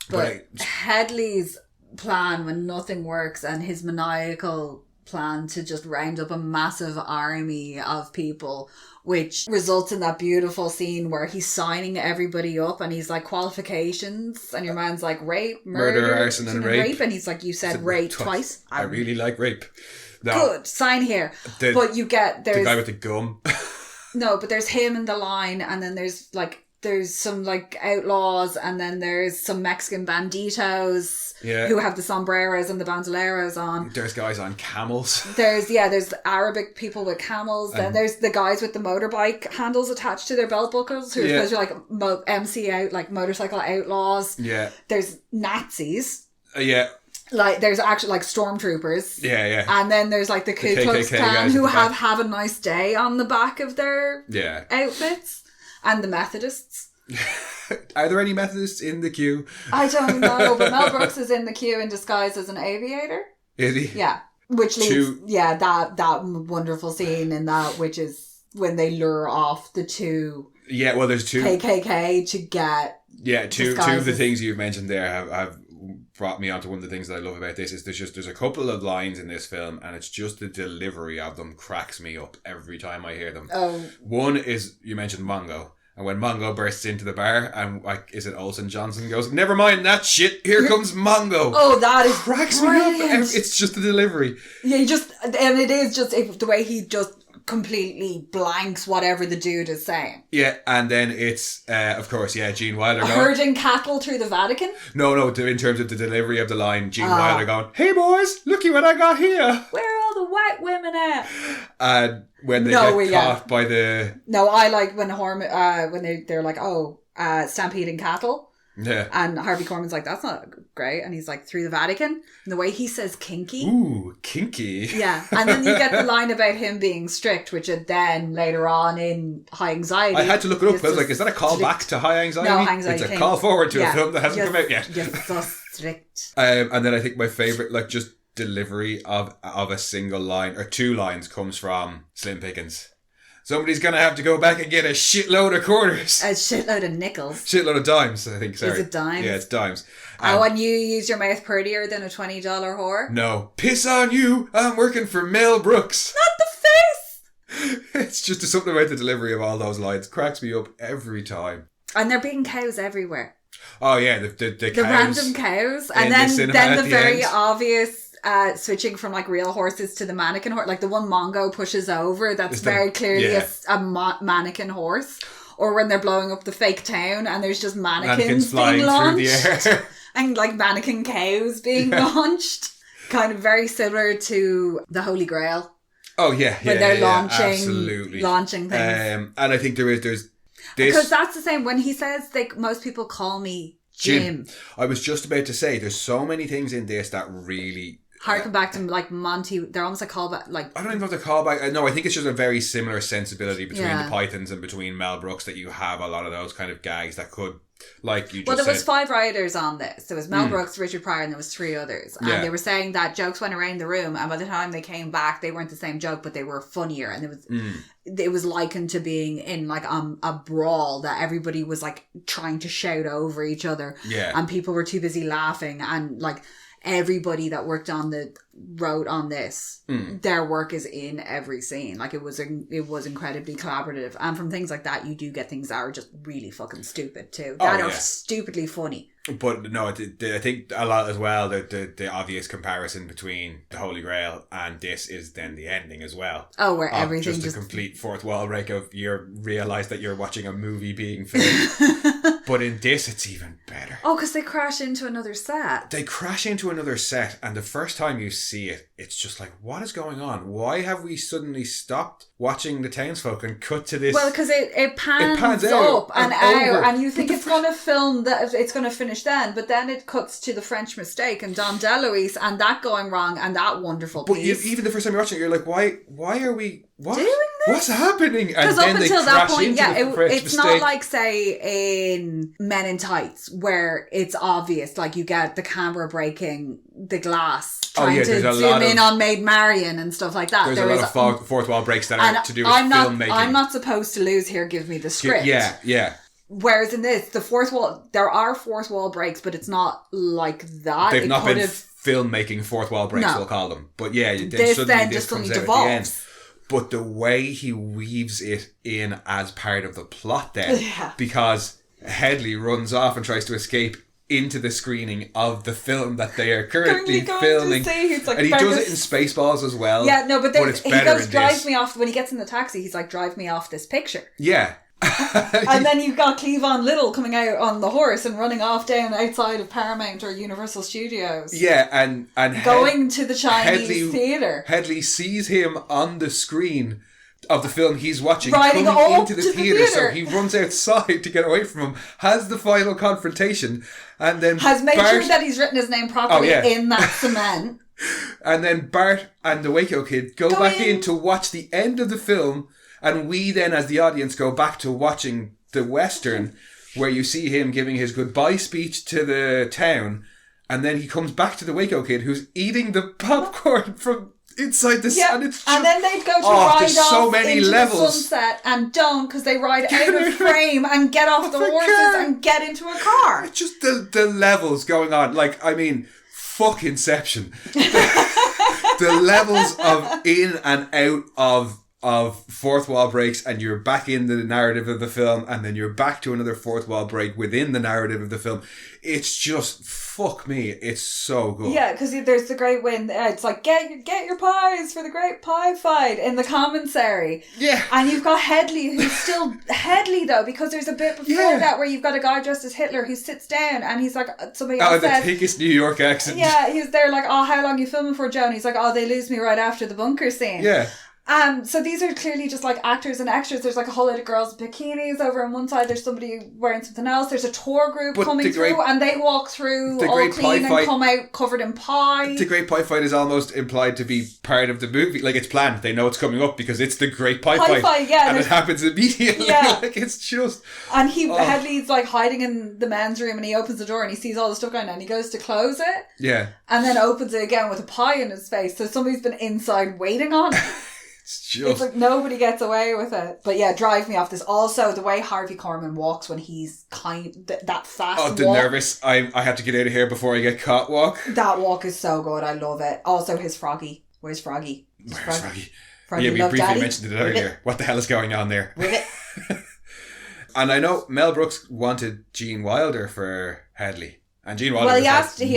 But Headley's plan when nothing works, and his maniacal plan to just round up a massive army of people, which results in that beautiful scene where he's signing everybody up and he's like, qualifications, and your man's like, rape, murder, arson and rape. And he's like, you said rape twice. I really like rape. No. Good, sign here. But you get, there's... The guy with the gum. No, but there's him in the line, and then there's some like outlaws, and then there's some Mexican banditos who have the sombreros and the bandoleros on. There's guys on camels. There's Arabic people with camels. Then there's the guys with the motorbike handles attached to their belt buckles who are supposed to like MC out, like motorcycle outlaws. Yeah. There's Nazis. Yeah. Like, there's actually, like, stormtroopers. Yeah. And then there's, like, the Ku Klux Klan who have a nice day on the back of their outfits. And the Methodists. Are there any Methodists in the queue? I don't know, but Mel Brooks is in the queue in disguise as an aviator. Is he? Yeah. Which leads, that wonderful scene in that, which is when they lure off the two... Yeah, well, there's two... KKK to get... Yeah, two of the things you've mentioned there have brought me onto one of the things that I love about this is there's a couple of lines in this film, and it's just the delivery of them cracks me up every time I hear them. One is, you mentioned Mongo. And when Mongo bursts into the bar, and is it Olsen Johnson goes, "Never mind that shit, here comes Mongo." Oh, that is cracks brilliant. me up. It's just the delivery. Yeah, and it is just the way he just completely blanks whatever the dude is saying. Yeah, and then it's, of course, Gene Wilder herding cattle through the Vatican? No, in terms of the delivery of the line, Gene Wilder going, "Hey boys, looky what I got here." Where are all the white women at? And when they get caught by the... No, I like when they're like, stampeding cattle. Yeah. And Harvey Korman's like, "That's not great." And he's like, "Through the Vatican." And the way he says kinky. Ooh, kinky. Yeah. And then you get the line about him being strict, which then later on in High Anxiety. I had to look it up. I was like, is that a call back to High Anxiety? No, High Anxiety. It's a call forward to a film that hasn't come out yet. You're so strict. And then I think my favourite, just delivery of a single line, or two lines, comes from Slim Pickens. "Somebody's going to have to go back and get a shitload of quarters." A shitload of nickels. Shitload of dimes, I think, sorry. Is it dimes? Yeah, it's dimes. And you use your mouth prettier than a $20 whore? No. "Piss on you, I'm working for Mel Brooks." Not the face! It's just something about the delivery of all those lines. Cracks me up every time. And there being cows everywhere. Oh yeah, the cows. The random cows. And then the very obvious... switching from real horses to the mannequin horse, like the one Mongo pushes over, that's very clearly a mannequin horse. Or when they're blowing up the fake town and there's just mannequins flying being launched through the air. And mannequin cows being launched. Kind of very similar to the Holy Grail. Oh yeah, when they're absolutely launching things. And I think there's this, because that's the same when he says most people call me Jim. I was just about to say there's so many things in this that really harken back to Monty. They're almost a callback. I don't even know if they're callback. No, I think it's just a very similar sensibility between the Pythons and between Mel Brooks, that you have a lot of those kind of gags that could, there was 5 writers on this. There was Mel Brooks, Richard Pryor, and there was 3 others. And they were saying that jokes went around the room, and by the time they came back, they weren't the same joke, but they were funnier. And it was likened to being in a brawl that everybody was trying to shout over each other. Yeah. And people were too busy laughing, and everybody that wrote on this, their work is in every scene. It was incredibly collaborative, and from things like that you do get things that are just really fucking stupid too, that are stupidly funny. But no, I think a lot as well, the obvious comparison between the Holy Grail and this is then the ending as well. Oh, where everything just a complete fourth wall break of you realise that you're watching a movie being filmed. But in this, it's even better. Oh, because they crash into another set. They crash into another set, and the first time you see it, it's just what is going on? Why have we suddenly stopped watching the townsfolk and cut to this? Well, because it pans up and out, and you think it's going to film, that it's going to finish then, but then it cuts to the French Mistake and Dom DeLuise and that going wrong and that wonderful piece. But even the first time you're watching it, you're like, why are we... What? Doing this? What's happening? Because up until that point, it's mistake. not like, say, in Men in Tights, where it's obvious, you get the camera breaking the glass, trying to zoom in on Maid Marian and stuff like that. There's a lot of fourth wall breaks that are to do with filmmaking. I'm not supposed to lose here, give me the script. Yeah. Whereas in this, there are fourth wall breaks, but it's not like that. They've not been filmmaking fourth wall breaks, we'll call them. But this suddenly devolves. But the way he weaves it in as part of the plot then, because Headley runs off and tries to escape into the screening of the film that they are currently filming. And he does it in Spaceballs as well. Yeah, no, but then he goes, drive me off, when he gets in the taxi, he's like, drive me off this picture. Yeah. And then you've got Cleavon Little coming out on the horse and running off down outside of Paramount or Universal Studios. Yeah, and going to the Chinese theatre. Headley sees him on the screen of the film he's watching, riding coming into the theatre, so he runs outside to get away from him, has the final confrontation, and then has made sure that he's written his name properly in that cement. And then Bart and the Waco Kid go back in to watch the end of the film. And we then, as the audience, go back to watching the Western, where you see him giving his goodbye speech to the town. And then he comes back to the Waco Kid, who's eating the popcorn from inside this, and it's just, and then they'd go to ride off so many into levels. The sunset and don't, because they ride out of frame and get off the horses and get into a car. It's just the levels going on. Like, I mean, fuck Inception. The levels of in and out of fourth wall breaks, and you're back in the narrative of the film, and then you're back to another fourth wall break within the narrative of the film. It's just, fuck me, it's so good. Yeah, because there's the great win. It's like, get your pies for the great pie fight in the commissary. Yeah. And you've got Headley, who's still Headley though, because there's a bit before that where you've got a guy dressed as Hitler who sits down and he's like, somebody else says, the thickest New York accent. Yeah, he's there like, oh, how long are you filming for, Joe? And he's like, oh, they lose me right after the bunker scene. Yeah. So these are clearly just like actors and extras. There's like a whole lot of girls in bikinis over on one side. There's somebody wearing something else. There's a tour group coming through, and they walk through all clean and come out covered in pie. The Great Pie Fight is almost implied to be part of the movie. Like, it's planned. They know it's coming up because it's the Great Pie Fight. Yeah, and it happens immediately. Yeah. Like, it's just... And Headley's like hiding in the men's room, and he opens the door and he sees all the stuff going on, and he goes to close it. Yeah. And then opens it again with a pie in his face. So somebody's been inside waiting on him. It's like nobody gets away with it. But yeah, drive me off this. Also, the way Harvey Korman walks when he's that fast walk. The nervous, I have to get out of here before I get caught walk. That walk is so good. I love it. Also, his Froggy. Where's Froggy? Where's Froggy? Froggy, yeah, we briefly mentioned it earlier. What the hell is going on there? And I know Mel Brooks wanted Gene Wilder for Headley. And Gene Wilder he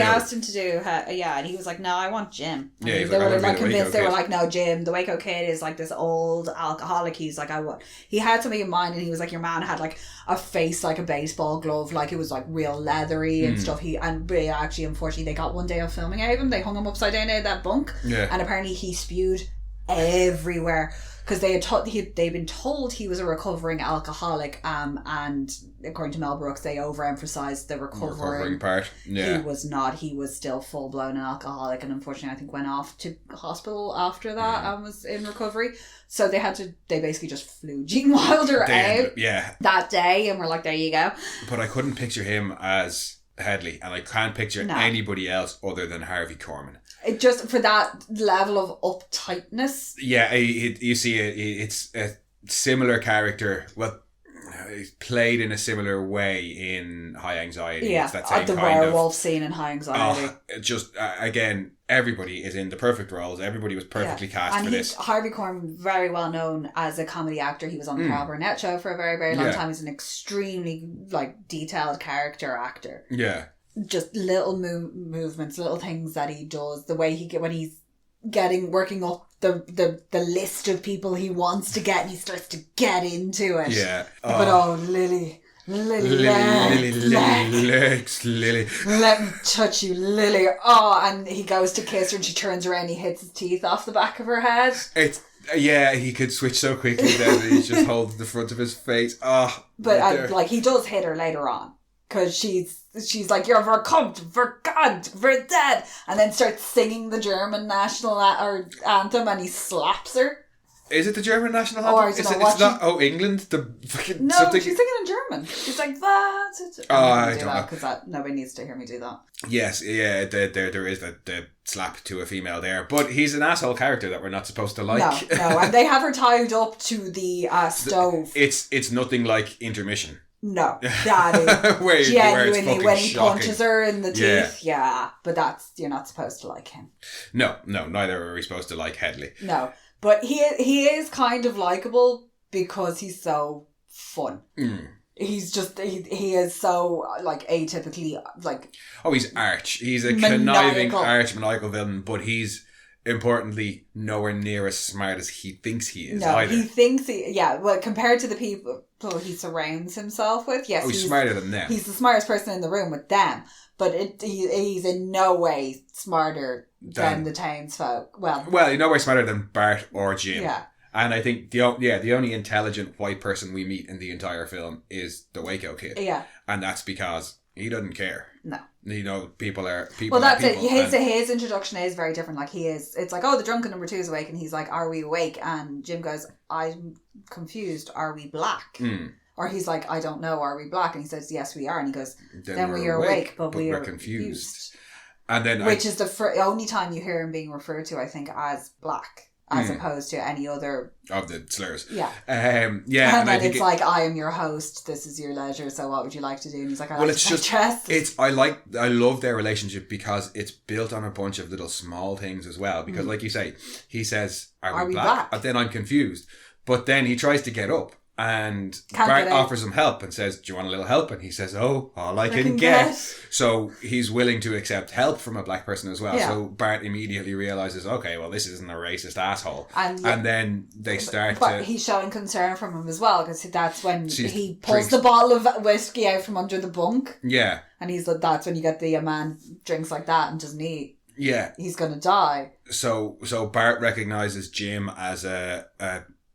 asked him to do, and he was like, no, I want Jim. And yeah, they were like convinced. They were like, no, Jim, the Waco Kid is like this old alcoholic. He's like, he had something in mind, and he was like, your man had like a face like a baseball glove, like it was like real leathery and stuff. Actually, unfortunately, they got one day of filming out of him. They hung him upside down out of that bunk, and apparently he spewed everywhere. Because they'd been told he was a recovering alcoholic, and according to Mel Brooks, they overemphasized the recovering part. Yeah. He was not. He was still full blown an alcoholic, and unfortunately, I think went off to hospital after that and was in recovery. So they basically just flew Gene Wilder out that day, and we're like, there you go. But I couldn't picture him as Headley, and I can't picture anybody else other than Harvey Korman. It just for that level of uptightness. Yeah, you see, it's a similar character. Well, it's played in a similar way in High Anxiety. Yeah, it's that same the kind werewolf scene in High Anxiety. Again, everybody is in the perfect roles. Everybody was perfectly cast for this. Harvey Korman, very well known as a comedy actor. He was on the Carl Burnett show for a very, very long time. He's an extremely detailed character actor. Yeah. Just little movements, little things that he does. The way when he's working up the list of people he wants to get, and he starts to get into it. Yeah. But Lily. Lily. Let me touch you, Lily. And he goes to kiss her, and she turns around, and he hits his teeth off the back of her head. He could switch so quickly then he just holds the front of his face. But he does hit her later on. Because she's like, you're verkauft, verkant, verdead, and then starts singing the German national anthem, and he slaps her. Is it the German national anthem? It's not England. She's singing in German. She's like, that's it. I don't know, because nobody needs to hear me do that. Yes, yeah, there is the slap to a female there, but he's an asshole character that we're not supposed to like. No, and they have her tied up to the stove. It's nothing like Intermission. No, that is genuinely when he punches her in the teeth. Yeah, but you're not supposed to like him. No, neither are we supposed to like Headley. No, but he is kind of likable because he's so fun. He's just he is so atypically he's arch. He's a conniving arch maniacal villain, but he's importantly nowhere near as smart as he thinks he is. No, he thinks compared to the people he surrounds himself with, yes, he's smarter than them. He's the smartest person in the room with them, but he's in no way smarter than the townsfolk. Well, in no way smarter than Bart or Jim. Yeah. And I think the only intelligent white person we meet in the entire film is the Waco Kid. Yeah. And that's because he doesn't care. No. People. Well, that's it. His introduction is very different. It's like, the drunken number 2 is awake, and he's like, are we awake? And Jim goes, I'm confused. Are we black? Or he's like, I don't know. Are we black? And he says, yes, we are. And he goes, then we are awake, but we are confused. And then which is the only time you hear him being referred to, I think, as black. As opposed to any other of the slurs. Yeah. And then it's like, I am your host, this is your leisure, so what would you like to do? And he's like, I love their relationship because it's built on a bunch of little small things as well. Because like you say, he says, Are we black? But then I'm confused. But then he tries to get up. And Bart offers him help and says, do you want a little help? And he says, all I can get. So he's willing to accept help from a black person as well. Yeah. So Bart immediately realises, okay, well, this isn't a racist asshole. And then they start But he's showing concern from him as well, because that's when he pulls the bottle of whiskey out from under the bunk. Yeah. And he's like, that's when you get a man drinks like that and doesn't eat. Yeah. He's going to die. So Bart recognises Jim as a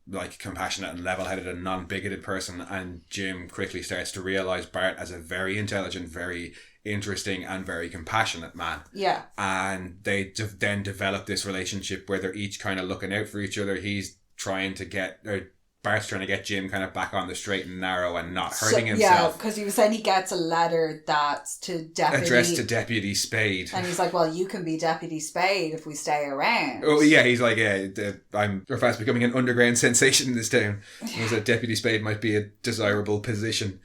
like compassionate and level-headed and non-bigoted person, and Jim quickly starts to realise Bart as a very intelligent, very interesting and very compassionate man. Yeah. And they then develop this relationship where they're each kind of looking out for each other. Bart's trying to get Jim kind of back on the straight and narrow and not hurting himself. Yeah, because he was saying he gets a letter that's addressed to Deputy Spade. And he's like, well, you can be Deputy Spade if we stay around. Oh, yeah, he's like, we're fast becoming an underground sensation in this town. He said Deputy Spade might be a desirable position.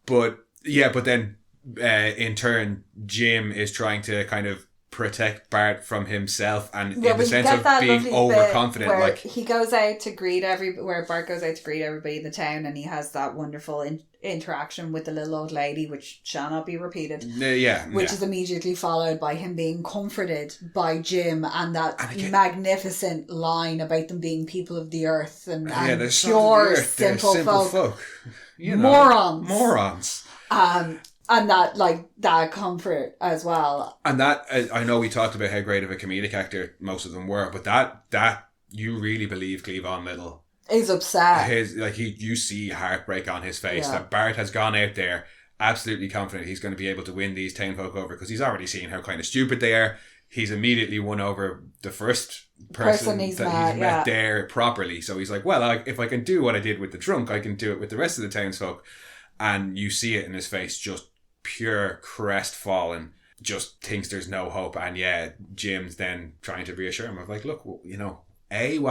But then in turn, Jim is trying to kind of protect Bart from himself, and in the sense of being overconfident, where like he goes out to greet where Bart goes out to greet everybody in the town, and he has that wonderful interaction with the little old lady, which shall not be repeated. Which is immediately followed by him being comforted by Jim, and that magnificent line about them being people of the earth and pure, simple folk. Morons. And that comfort as well. And that, I know we talked about how great of a comedic actor most of them were, but that you really believe Cleavon Little is upset. You see heartbreak on his face that Bart has gone out there absolutely confident he's going to be able to win these townfolk over, because he's already seen how kind of stupid they are. He's immediately won over the first person he's met there properly. So he's like, well, if I can do what I did with the drunk, I can do it with the rest of the townsfolk. And you see it in his face, just pure crestfallen, just thinks there's no hope. And Jim's then trying to reassure him of like, look, what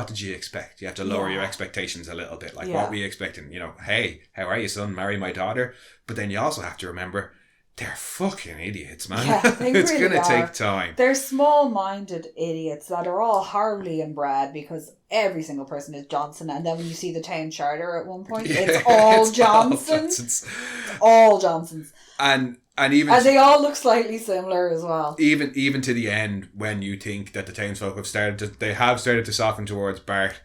did you expect? You have to lower your expectations a little bit. Like, what were you expecting? Hey, how are you, son? Marry my daughter. But then you also have to remember, they're fucking idiots, man. Yeah, they it's really going to take time. They're small-minded idiots that are all horribly inbred, because every single person is Johnson. And then when you see the town charter at one point, it's all Johnsons. It's all Johnsons. And even... And they all look slightly similar as well. Even to the end, when you think that the townsfolk have started to soften towards Bart.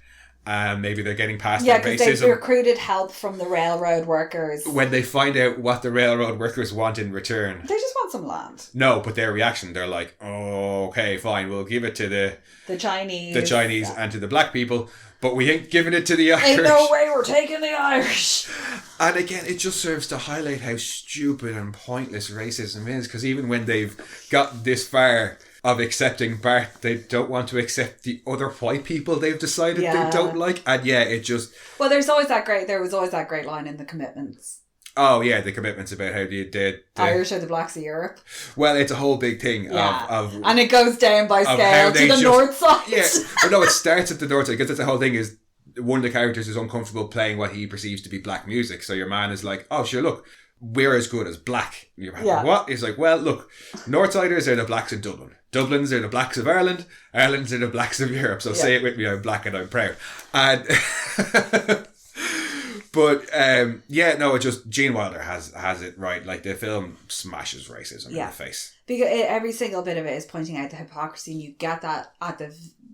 Maybe they're getting past their racism. Yeah, because they've recruited help from the railroad workers. When they find out what the railroad workers want in return. They just want some land. No, but their reaction, they're like, oh, okay, fine, we'll give it to the Chinese and to the black people, but we ain't giving it to the Irish. Ain't no way we're taking the Irish. And again, it just serves to highlight how stupid and pointless racism is, because even when they've got this far of accepting Bart, they don't want to accept the other white people they've decided they don't like. And it just... Well, there was always that great line in The Commitments. Oh, yeah, The Commitments about how the Irish are the blacks of Europe. Well, it's a whole big thing of and it goes down by scale to the north side. Yeah, but no, it starts at the north side, because that's the whole thing is one of the characters is uncomfortable playing what he perceives to be black music. So your man is like, oh, sure, look, we're as good as black. And you're like, what? He's like, well, look, Northsiders are the blacks of Dublin. Dublins are the blacks of Ireland. Ireland's are the blacks of Europe. So say it with me, I'm black and I'm proud. And but it's just Gene Wilder has it right. Like, the film smashes racism in the face. Because every single bit of it is pointing out the hypocrisy, and you get that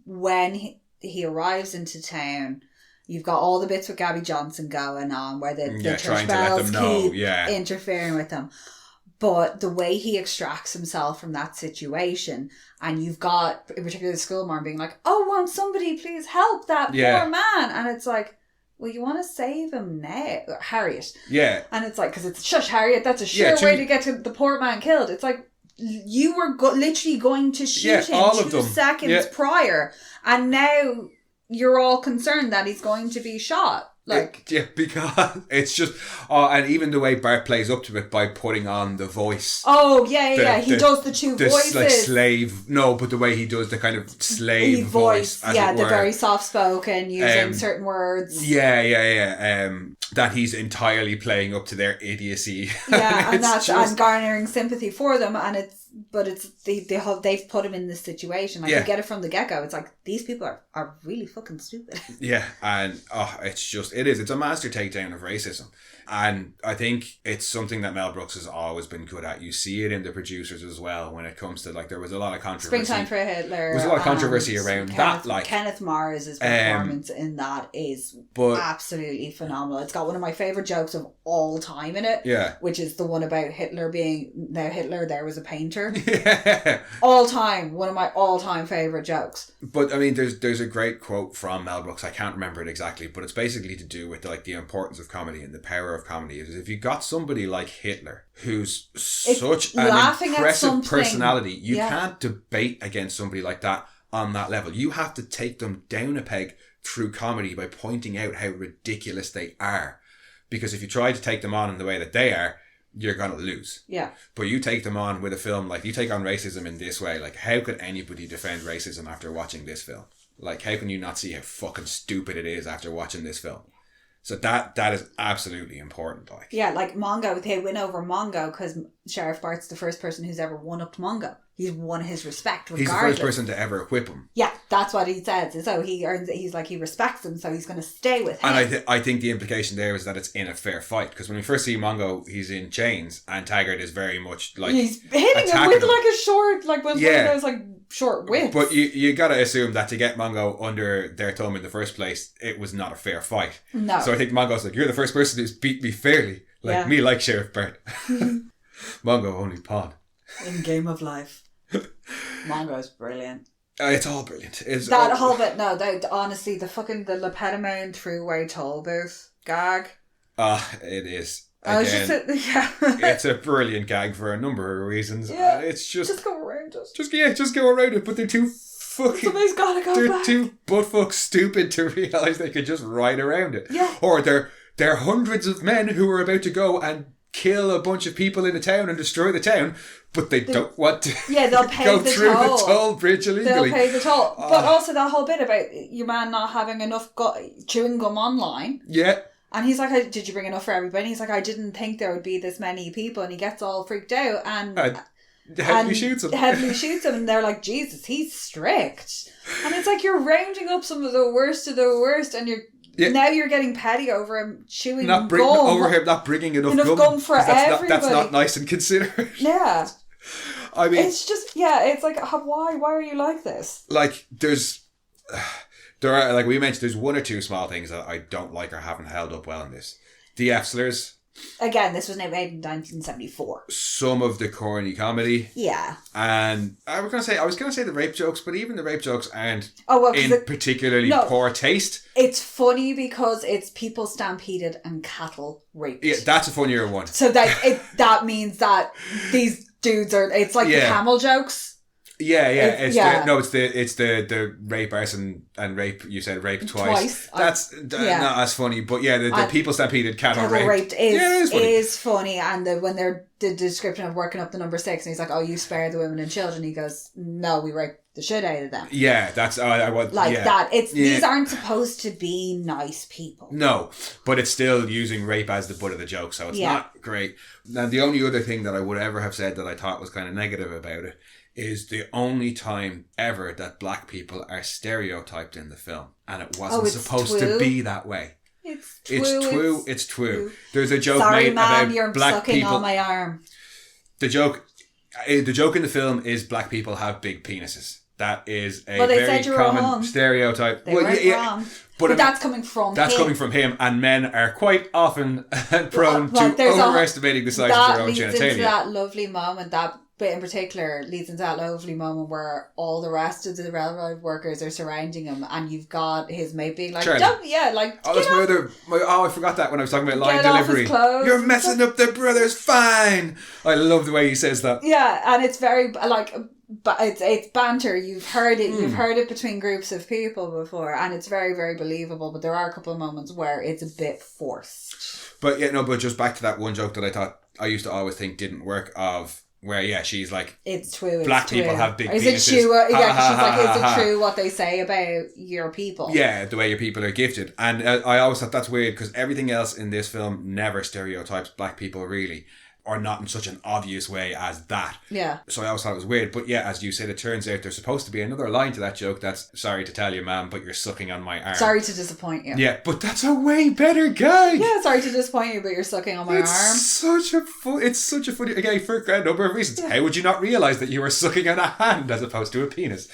when he arrives into town. You've got all the bits with Gabby Johnson going on, where the church bells keep interfering with them. But the way he extracts himself from that situation, and you've got, in particular, the schoolmarm being like, oh, won't somebody please help that poor man? And it's like, well, you want to save him now? Harriet. Yeah. And it's like, because it's, shush, Harriet, that's a sure way to get the poor man killed. It's like, you were literally going to shoot him 2 seconds prior, and now you're all concerned that he's going to be shot. Because it's just... and even the way Bart plays up to it by putting on the voice. Oh, yeah. He does the two voices. Like slave... No, but the way he does the kind of slave voice, as it the were. very soft-spoken, using certain words. Yeah. That he's entirely playing up to their idiocy. Yeah, and garnering sympathy for them, and they've put him in this situation. Like, you get it from the get-go. It's like, these people are really fucking stupid. Yeah, and it's a master takedown of racism. And I think it's something that Mel Brooks has always been good at. You see it in the producers as well when it comes to, like, there was a lot of controversy. Springtime for Hitler. There was a lot of controversy around that. Like Kenneth Mars' performance in that is absolutely phenomenal. It's got one of my favourite jokes of all time in it. Yeah. Which is the one about Hitler there was a painter. Yeah. All time. One of my all-time favourite jokes. But, I mean, there's a great quote from Mel Brooks. I can't remember it exactly, but it's basically to do with, like, the importance of comedy and the power of comedy. Is if you got somebody like Hitler, who's such an impressive personality, you can't debate against somebody like that on that level. You have to take them down a peg through comedy by pointing out how ridiculous they are. Because if you try to take them on in the way that they are, you're going to lose. Yeah. But you take them on with a film, like, you take on racism in this way, like, how could anybody defend racism after watching this film? Like, how can you not see how fucking stupid it is after watching this film? So that is absolutely important. Like, yeah, like Mongo, they win over Mongo because Sheriff Bart's the first person who's ever won up to Mongo. He's won his respect regardless. He's the first person to ever equip him. Yeah, that's what he says. So he earns it. He's like, he respects him, so he's going to stay with him. And I think the implication there is that it's in a fair fight, because when we first see Mongo, he's in chains, and Taggart is very much like he's hitting him with like a short, like one of those like short whips. But you got to assume that to get Mongo under their thumb in the first place, it was not a fair fight. No. So I think Mongo's like, you're the first person who's beat me fairly, me like Sheriff Bart. Mongo only pawn in Game of Life. Mongo's brilliant. It's all brilliant. Whole bit. No, honestly, the Lepetamound throughway toll booth gag. It is. Again, it's a brilliant gag for a number of reasons. Yeah, it's just go around it. Just go around it. But they're too fucking. Somebody's gotta go they're back. Too buttfuck stupid to realise they could just ride around it. Yeah. Or they're hundreds of men who are about to go and kill a bunch of people in a town and destroy the town, but they don't want to they'll pay go the through toll. the toll bridge illegally. They'll pay the toll. But also that whole bit about your man not having enough chewing gum online. Yeah. And he's like, did you bring enough for everybody? And he's like, I didn't think there would be this many people. And he gets all freaked out and heavily shoots him. And they're like, Jesus, he's strict. And it's like, you're rounding up some of the worst of the worst, and now you're getting petty over him chewing gum. Over him not bringing enough gum for everybody. That's not nice and considerate. Yeah. I mean, it's just, it's like, why are you like this? Like, there are, like we mentioned, there's one or two small things that I don't like or haven't held up well in this. The F-slurs. Again, this was made in 1974. Some of the corny comedy. Yeah. And I was going to say the rape jokes, but even the rape jokes aren't particularly poor taste. It's funny because it's people stampeded and cattle raped. Yeah, that's a funnier one. So that means that these dudes are, it's like the camel jokes. Yeah. It's the rape, arson, and rape. You said rape twice. That's not as funny, but the people stampeded, cattle raped is funny. And when they're the description of working up the number 6, and he's like, "Oh, you spare the women and children." He goes, "No, we rape the shit out of them." Yeah, that's I want that. It's these aren't supposed to be nice people. No, but it's still using rape as the butt of the joke, so it's not great. Now, the only other thing that I would ever have said that I thought was kind of negative about it is the only time ever that black people are stereotyped in the film. And it wasn't supposed to be that way. It's true. There's a joke made about you're black sucking people. On my arm. The joke in the film is black people have big penises. That is a very common stereotype. They weren't wrong. But that's coming from him. That's coming from him, and men are quite often prone to overestimating the size of their own genitalia. That leads into that lovely moment, that bit in particular leads into that lovely moment where all the rest of the railroad workers are surrounding him, and you've got his mate being like, Charlie. I forgot that when I was talking about line delivery. You're messing up the brother's fine. I love the way he says that. Yeah, and it's very, like, but it's banter. You've heard it. You've heard it between groups of people before, and it's very, very believable. But there are a couple of moments where it's a bit forced. But but just back to that one joke that I thought I used to always think didn't work of where she's like, it's true. Black people have big penises. Is it true? She's like, is it true what they say about your people? Yeah, the way your people are gifted, and I always thought that's weird because everything else in this film never stereotypes black people really. Or not in such an obvious way as that. Yeah. So I always thought it was weird. But yeah, as you said, it turns out there's supposed to be another line to that joke that's, sorry to tell you, ma'am, but you're sucking on my arm. Sorry to disappoint you. Yeah, but that's a way better gag. Yeah, sorry to disappoint you, but you're sucking on my arm. It's such a funny gag for a number of reasons. Yeah. How would you not realise that you were sucking on a hand as opposed to a penis?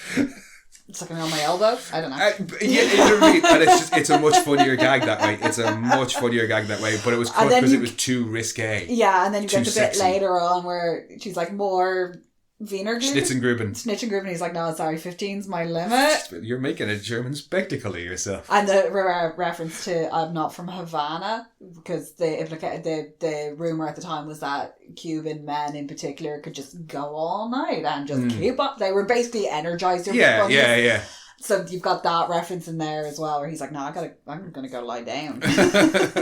Sucking on my elbow? I don't know. And it's a much funnier gag that way. It's a much funnier gag that way, but it was cut because it was too risque. Yeah, and then you get the bit later on where she's like, more Wiener Schnitzengruben. He's like, no, sorry, 15's my limit. You're making a German spectacle of yourself. And the reference to I'm not from Havana, because the rumour at the time was that Cuban men in particular could just go all night and just keep up. They were basically energized. Yeah. So you've got that reference in there as well, where he's like, "No, I'm gonna go lie down."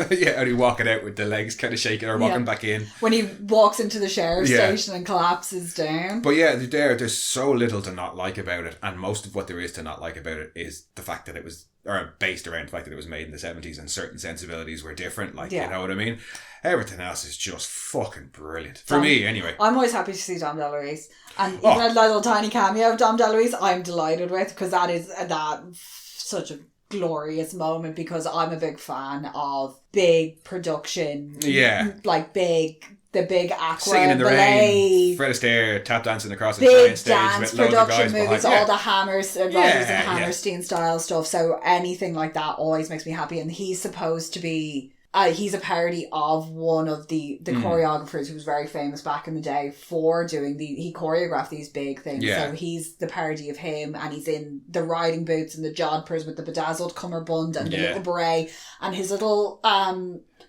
Yeah, only walking out with the legs kind of shaking or walking back in. When he walks into the sheriff's station and collapses down. But yeah, there's so little to not like about it, and most of what there is to not like about it is the fact that it was, or based around the fact that it was made in the 70s and certain sensibilities were different. Like, you know what I mean? Everything else is just fucking brilliant. For me, anyway. I'm always happy to see Dom DeLuise. And even a little tiny cameo of Dom DeLuise, I'm delighted with, because that is such a glorious moment, because I'm a big fan of big production. Yeah. Like the big aqua, Singing in the Rain, Fred Astaire tap dancing across a giant stage dance with loads of production guys movies, behind. all the Hammers and Hammerstein style stuff. So anything like that always makes me happy. And he's supposed to be he's a parody of one of the choreographers who was very famous back in the day for doing he choreographed these big things. Yeah. So he's the parody of him, and he's in the riding boots and the jodhpurs with the bedazzled cummerbund and the little beret and his little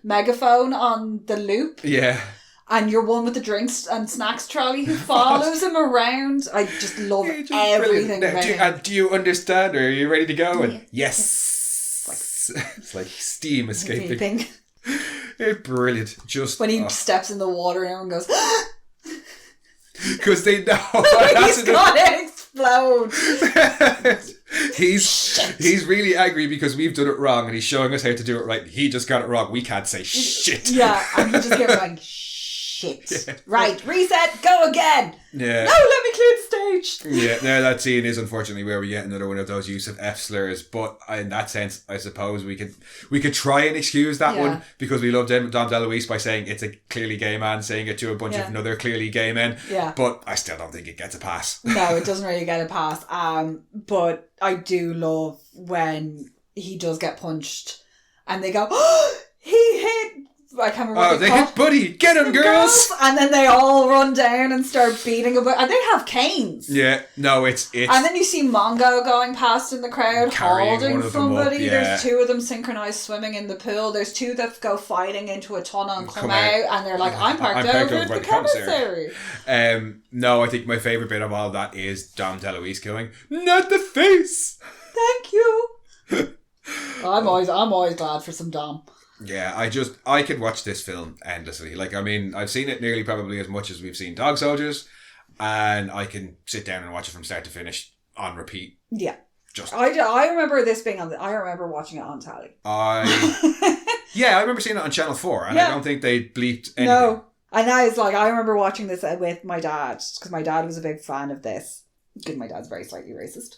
megaphone on the loop. Yeah. And you're one with the drinks and snacks trolley who follows him around. I just love everything about him. Do you understand? Or are you ready to go? And yes. It's like steam escaping. It's brilliant. Just when he steps in the water and everyone goes, because they know he's gonna explode. He's really angry because we've done it wrong, and he's showing us how to do it right. He just got it wrong. We can't say shit. Yeah, and he just kept going shit. Yeah. Right, reset, go again. Yeah. No, let me clear the stage. Yeah, no, that scene is unfortunately where we get another one of those use of F slurs. But in that sense, I suppose we could try and excuse that one, because we love Dom DeLuise by saying it's a clearly gay man saying it to a bunch of another clearly gay men. Yeah. But I still don't think it gets a pass. No, it doesn't really get a pass. But I do love when he does get punched and they go, oh, he hit. I can't remember. Oh, they hit Buddy. Get him, girls! And then they all run down and start beating him. And they have canes. Yeah, no, it's. And then you see Mongo going past in the crowd, holding somebody. Up, There's two of them synchronised swimming in the pool. There's two that go fighting into a tunnel and come out, and they're like, I'm parked over at the commissary. No, I think my favourite bit of all of that is Dom DeLuise going, not the face! Thank you! I'm always glad for some Dom. Yeah, I could watch this film endlessly. Like, I mean, I've seen it nearly probably as much as we've seen Dog Soldiers, and I can sit down and watch it from start to finish on repeat. Yeah. I remember this being I remember watching it on telly. Yeah, I remember seeing it on Channel 4, and I don't think they bleeped anything. No. And I remember watching this with my dad, because my dad was a big fan of this. Because my dad's very slightly racist.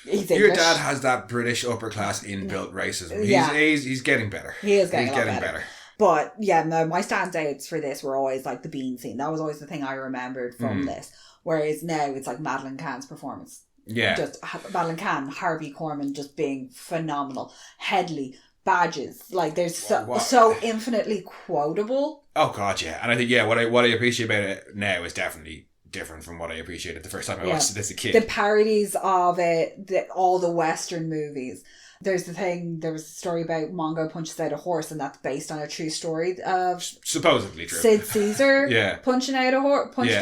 Your dad has that British upper class inbuilt racism. He's getting better. He is getting better. But yeah, no, my standouts for this were always like the bean scene. That was always the thing I remembered from this. Whereas now it's like Madeline Kahn's performance. Yeah. Just Madeline Kahn, Harvey Korman just being phenomenal. Headley, Badges, like there's so infinitely quotable. Oh god, yeah. And I think what I appreciate about it now is definitely different from what I appreciated the first time I watched it as a kid. The parodies of it, all the Western movies. There was a story about Mongo punches out a horse, and that's based on a true story of supposedly true Sid Caesar punching out a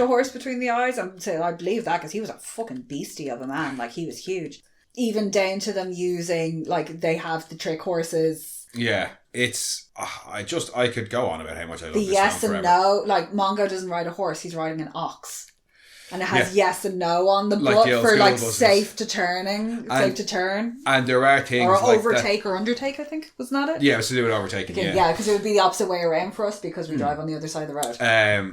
horse between the eyes. I believe that because he was a fucking beastie of a man. Like, he was huge. Even down to them using, like, they have the trick horses. Yeah, it's I could go on about how much I love the this yes song and forever. no. Like, Mongo doesn't ride a horse; he's riding an ox. And it has yes and no on the butt for like buses. Safe to turn. And there are things or like overtake or undertake, I think. Wasn't that it? Yeah, it was to do with overtaking. Yeah, because it would be the opposite way around for us because we drive on the other side of the road.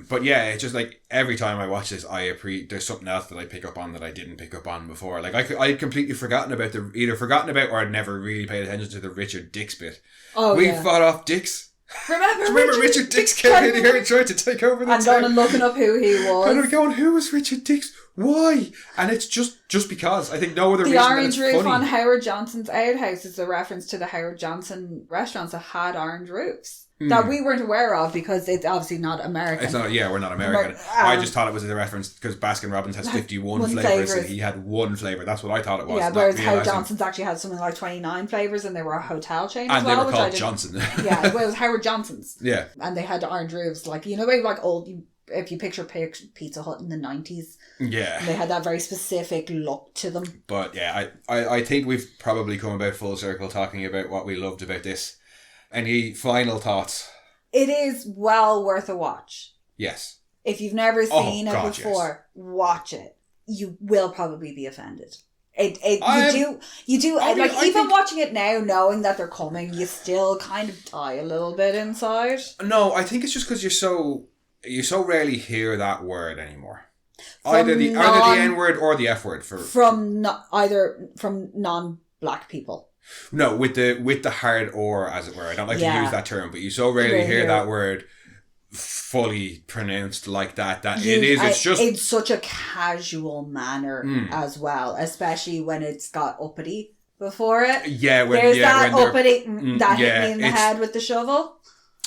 But yeah, it's just like every time I watch this, there's something else that I pick up on that I didn't pick up on before. Like I'd completely forgotten about or I'd never really paid attention to the Richard Dix bit. Oh, we fought off Dix. Remember Richard Dix came in here and tried to take over the town? And going and looking up who he was. And I'm going, who was Richard Dix? Why? And it's just because. I think no other reason. The orange roof funny. on Howard Johnson's outhouse is a reference to the Howard Johnson restaurants that had orange roofs. That we weren't aware of because it's obviously not American. It's not, we're not American. But, I just thought it was a reference because Baskin Robbins has 51 flavours and he had one flavour. That's what I thought it was. Yeah, whereas Howard Johnson's actually had something like 29 flavours and they were a hotel chain as well. And they were called Johnson. Yeah, it was Howard Johnson's. Yeah. And they had orange roofs. Like, you know, maybe like old... If you picture Pizza Hut in the 90s. Yeah. They had that very specific look to them. But yeah, I think we've probably come about full circle talking about what we loved about this. Any final thoughts? It is well worth a watch. Yes. If you've never seen it before, watch it. You will probably be offended. You do. Watching it now, knowing that they're coming, you still kind of die a little bit inside. No, I think it's just because you so rarely hear that word anymore. Either the N word or the F word from non-black people. No, with the hard or, as it were. I don't like to use that term, but you so rarely hear that word fully pronounced like that. It's such a casual manner as well, especially when it's got uppity before it. Yeah, there's that uppity that hit me in the head with the shovel.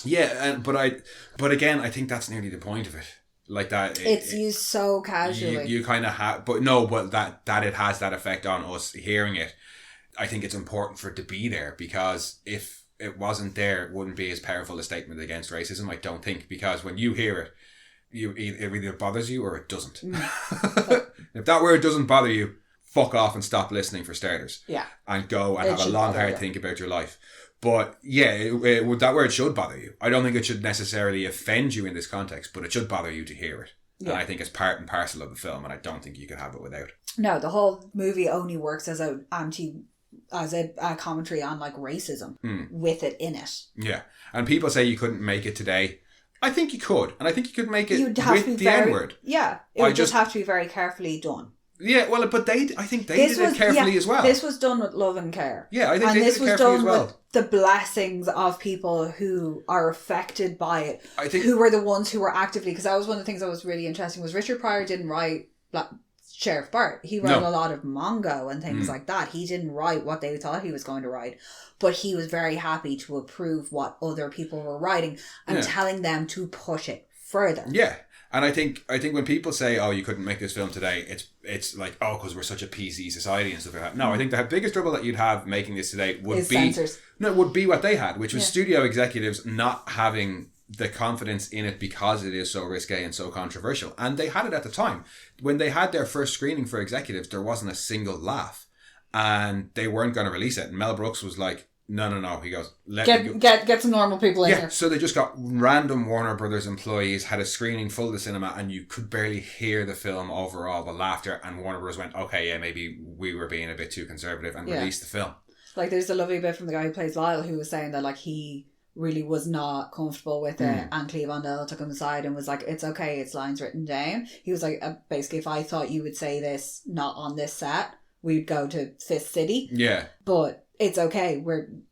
Yeah, but again, I think that's nearly the point of it. Like that, it's used so casually. You kind of have, but that it has that effect on us hearing it. I think it's important for it to be there because if it wasn't there, it wouldn't be as powerful a statement against racism. I don't think, because when you hear it, it either bothers you or it doesn't. If that word doesn't bother you, fuck off and stop listening for starters. Yeah, and go and have a long hard think about your life. But yeah, that word should bother you. I don't think it should necessarily offend you in this context, but it should bother you to hear it. Yeah. And I think it's part and parcel of the film, and I don't think you could have it without. No, the whole movie only works as a commentary on like racism with it in it. Yeah, and people say you couldn't make it today. I think you could, and I think you could make it with the N-word. Yeah, it would just have to be very carefully done. Yeah, well, but I think they did it carefully as well. This was done with love and care. Yeah, I think they did it carefully as well. With the blessings of people who are affected by it, who were the ones who were actively, because that was one of the things that was really interesting, was Richard Pryor didn't write Sheriff Bart. He wrote a lot of Mongo and things like that. He didn't write what they thought he was going to write, but he was very happy to approve what other people were writing and telling them to push it further. Yeah. And I think when people say, "Oh, you couldn't make this film today," it's like, "Oh, because we're such a PC society and stuff like that." No, I think the biggest trouble that you'd have making this today would be what they had, which was studio executives not having the confidence in it because it is so risque and so controversial. And they had it at the time. When they had their first screening for executives, there wasn't a single laugh, and they weren't going to release it. And Mel Brooks was like, No. He goes, get some normal people in here. So they just got random Warner Brothers employees, had a screening full of the cinema, and you could barely hear the film overall, the laughter. And Warner Brothers went, okay, yeah, maybe we were being a bit too conservative, and released the film. Like, there's a lovely bit from the guy who plays Lyle, who was saying that like he really was not comfortable with it, and Cleve Ondell took him aside and was like, it's okay, it's lines written down. He was like, basically, if I thought you would say this not on this set, we'd go to Fifth City. Yeah. But it's okay.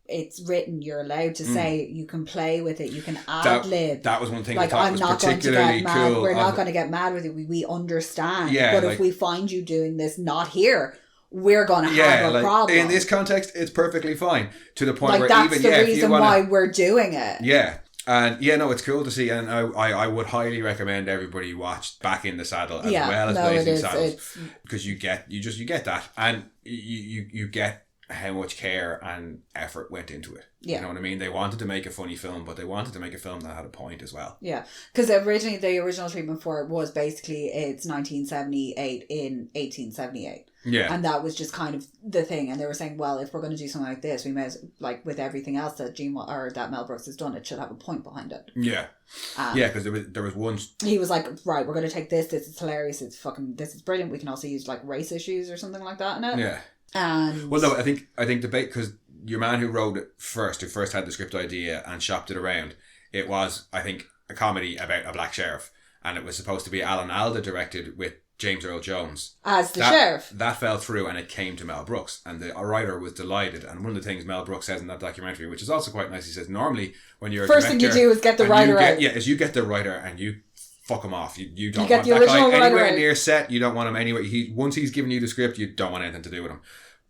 It's written. You're allowed to say. You can play with it. You can ad lib. That was one thing. Like, I'm not going to get mad. We're not going to get mad with it. We understand. Yeah, but if we find you doing this not here, we're going to have a problem. In this context, it's perfectly fine. To the point like, where that's the reason why we're doing it. Yeah. And yeah, no, it's cool to see, and I would highly recommend everybody watch Back in the Saddle as well as Blazing Saddles, because you get that, and you get how much care and effort went into it. Yeah. You know what I mean? They wanted to make a funny film, but they wanted to make a film that had a point as well. Yeah. Because originally, the original treatment for it was basically it's 1978 in 1878. Yeah. And that was just kind of the thing. And they were saying, well, if we're going to do something like this, we may like with everything else that that Mel Brooks has done, it should have a point behind it. Yeah. Yeah, because there was one... He was like, right, we're going to take this is hilarious, this is brilliant. We can also use like race issues or something like that in it. Yeah. And well, no, I think debate, because your man who wrote it who first had the script idea and shopped it around, it was, I think, a comedy about a black sheriff, and it was supposed to be Alan Alda directed with James Earl Jones as the sheriff. That fell through, and it came to Mel Brooks, and the writer was delighted. And one of the things Mel Brooks says in that documentary, which is also quite nice, he says normally when you're first thing you do is get the writer out. Yeah, is you get the writer and you fuck him off. You don't want that guy anywhere near set. You don't want him anywhere. Once he's given you the script, you don't want anything to do with him.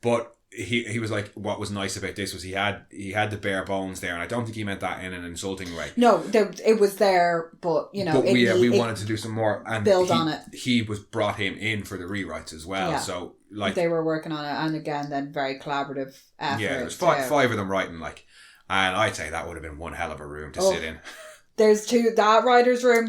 But he was like, what was nice about this was he had the bare bones there, and I don't think he meant that in an insulting way. No, it was there, but you know, we wanted to do some more and build on it. He was brought him in for the rewrites as well, so like they were working on it, and again, then very collaborative effort. Yeah, there's five of them writing, like, and I'd say that would have been one hell of a room to sit in. There's that writer's room,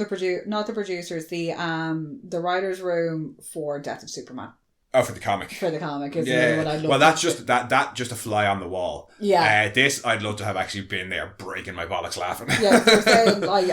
not the producers, the writer's room for Death of Superman. Oh, for the comic. For the comic, is really what I'd love. Well, that's just a fly on the wall. Yeah. This I'd love to have actually been there, breaking my bollocks laughing. Yeah, they're saying like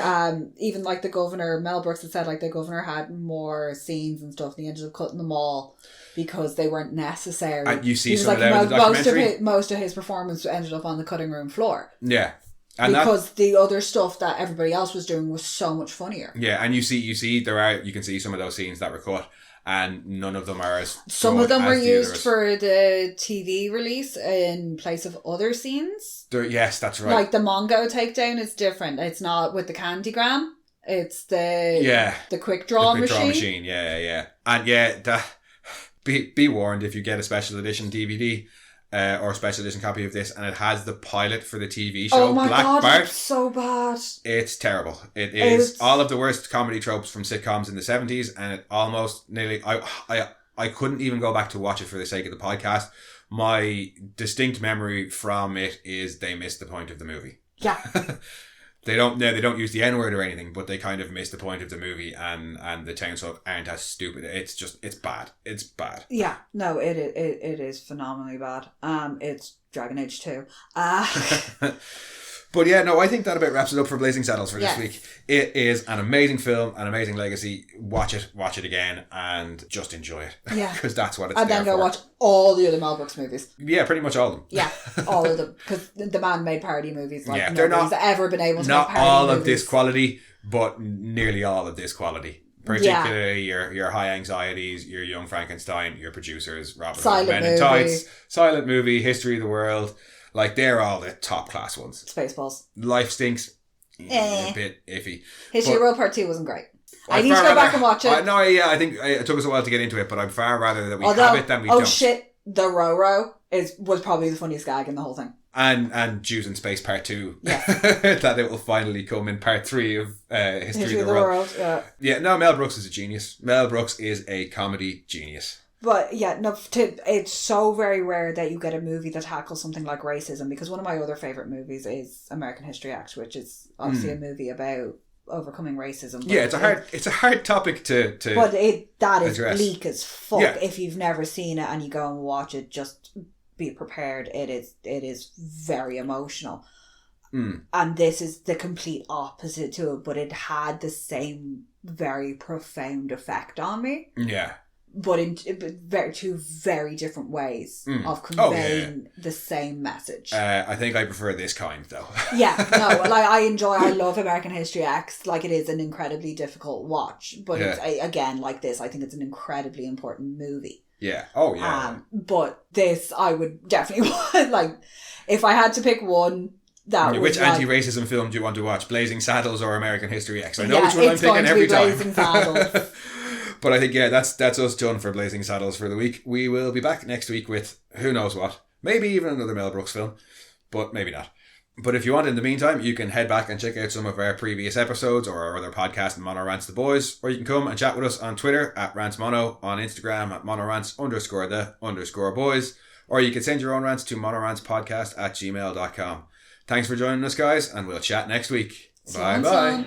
even like the governor, Mel Brooks had said like the governor had more scenes and stuff, and he ended up cutting them all because they weren't necessary. And you see some of that in the documentary. Most of his performance ended up on the cutting room floor. Yeah. And because the other stuff that everybody else was doing was so much funnier. Yeah, and you can see some of those scenes that were cut. And none of them are as some of them were used for the TV release in place of other scenes. Yes, that's right. Like the Mongo takedown is different. It's not with the Candygram. It's the quick draw machine. Yeah. And be warned if you get a special edition DVD or a special edition copy of this, and it has the pilot for the TV show. Oh my Black God, Bart. it's so bad. It's terrible. It's all of the worst comedy tropes from sitcoms in the 70s, and it almost nearly... I couldn't even go back to watch it for the sake of the podcast. My distinct memory from it is they missed the point of the movie. Yeah. They don't use the N-word or anything, but they kind of miss the point of the movie, and the townsfolk aren't as stupid. It's bad. It's bad. Yeah, no, it is phenomenally bad. It's Dragon Age 2. But yeah, no, I think that about wraps it up for Blazing Saddles for this week. It is an amazing film, an amazing legacy. Watch it again, and just enjoy it. Yeah. Because that's what it's there for. And then go watch all the other Mel Brooks movies. Yeah, pretty much all of them. Yeah, all of them. Because the man made parody movies like nobody's ever been able to make parody movies. Not all of this quality, but nearly all of this quality. Particularly your High Anxieties, your Young Frankenstein, your producers, Robert Hood Men in Tights, Silent Movie, History of the World. Like, they're all the top class ones. Spaceballs. Life Stinks. A bit iffy. History of the World Part 2 wasn't great. I need to go back and watch it. I think it took us a while to get into it, but I'd far rather that we have it than we don't. Oh shit, the Ro-Ro was probably the funniest gag in the whole thing. And Jews in Space Part 2. Yes. That it will finally come in Part 3 of History of the World. Yeah, no, Mel Brooks is a genius. Mel Brooks is a comedy genius. But yeah, no, it's so very rare that you get a movie that tackles something like racism, because one of my other favourite movies is American History X, which is obviously a movie about overcoming racism. Yeah, it's a hard topic to but that is address. Bleak as fuck. Yeah. If you've never seen it and you go and watch it, just be prepared. It is very emotional. And this is the complete opposite to it, but it had the same very profound effect on me. Yeah. But in two very different ways of conveying the same message. I think I prefer this kind, though. Yeah, no, like I love American History X. Like, it is an incredibly difficult watch, but it's, again, like this, I think it's an incredibly important movie. Yeah. Oh, yeah. But this, I would definitely want, like, if I had to pick one. Which anti-racism film do you want to watch? Blazing Saddles or American History X? I know which one I'm picking every time. Blazing Saddles. But I think, that's us done for Blazing Saddles for the week. We will be back next week with who knows what. Maybe even another Mel Brooks film, but maybe not. But if you want, in the meantime, you can head back and check out some of our previous episodes or our other podcast, Mono Rants the Boys, or you can come and chat with us on Twitter at RantsMono, on Instagram at monorants_the_boys, or you can send your own rants to monorantspodcast@gmail.com. Thanks for joining us, guys, and we'll chat next week. Bye-bye.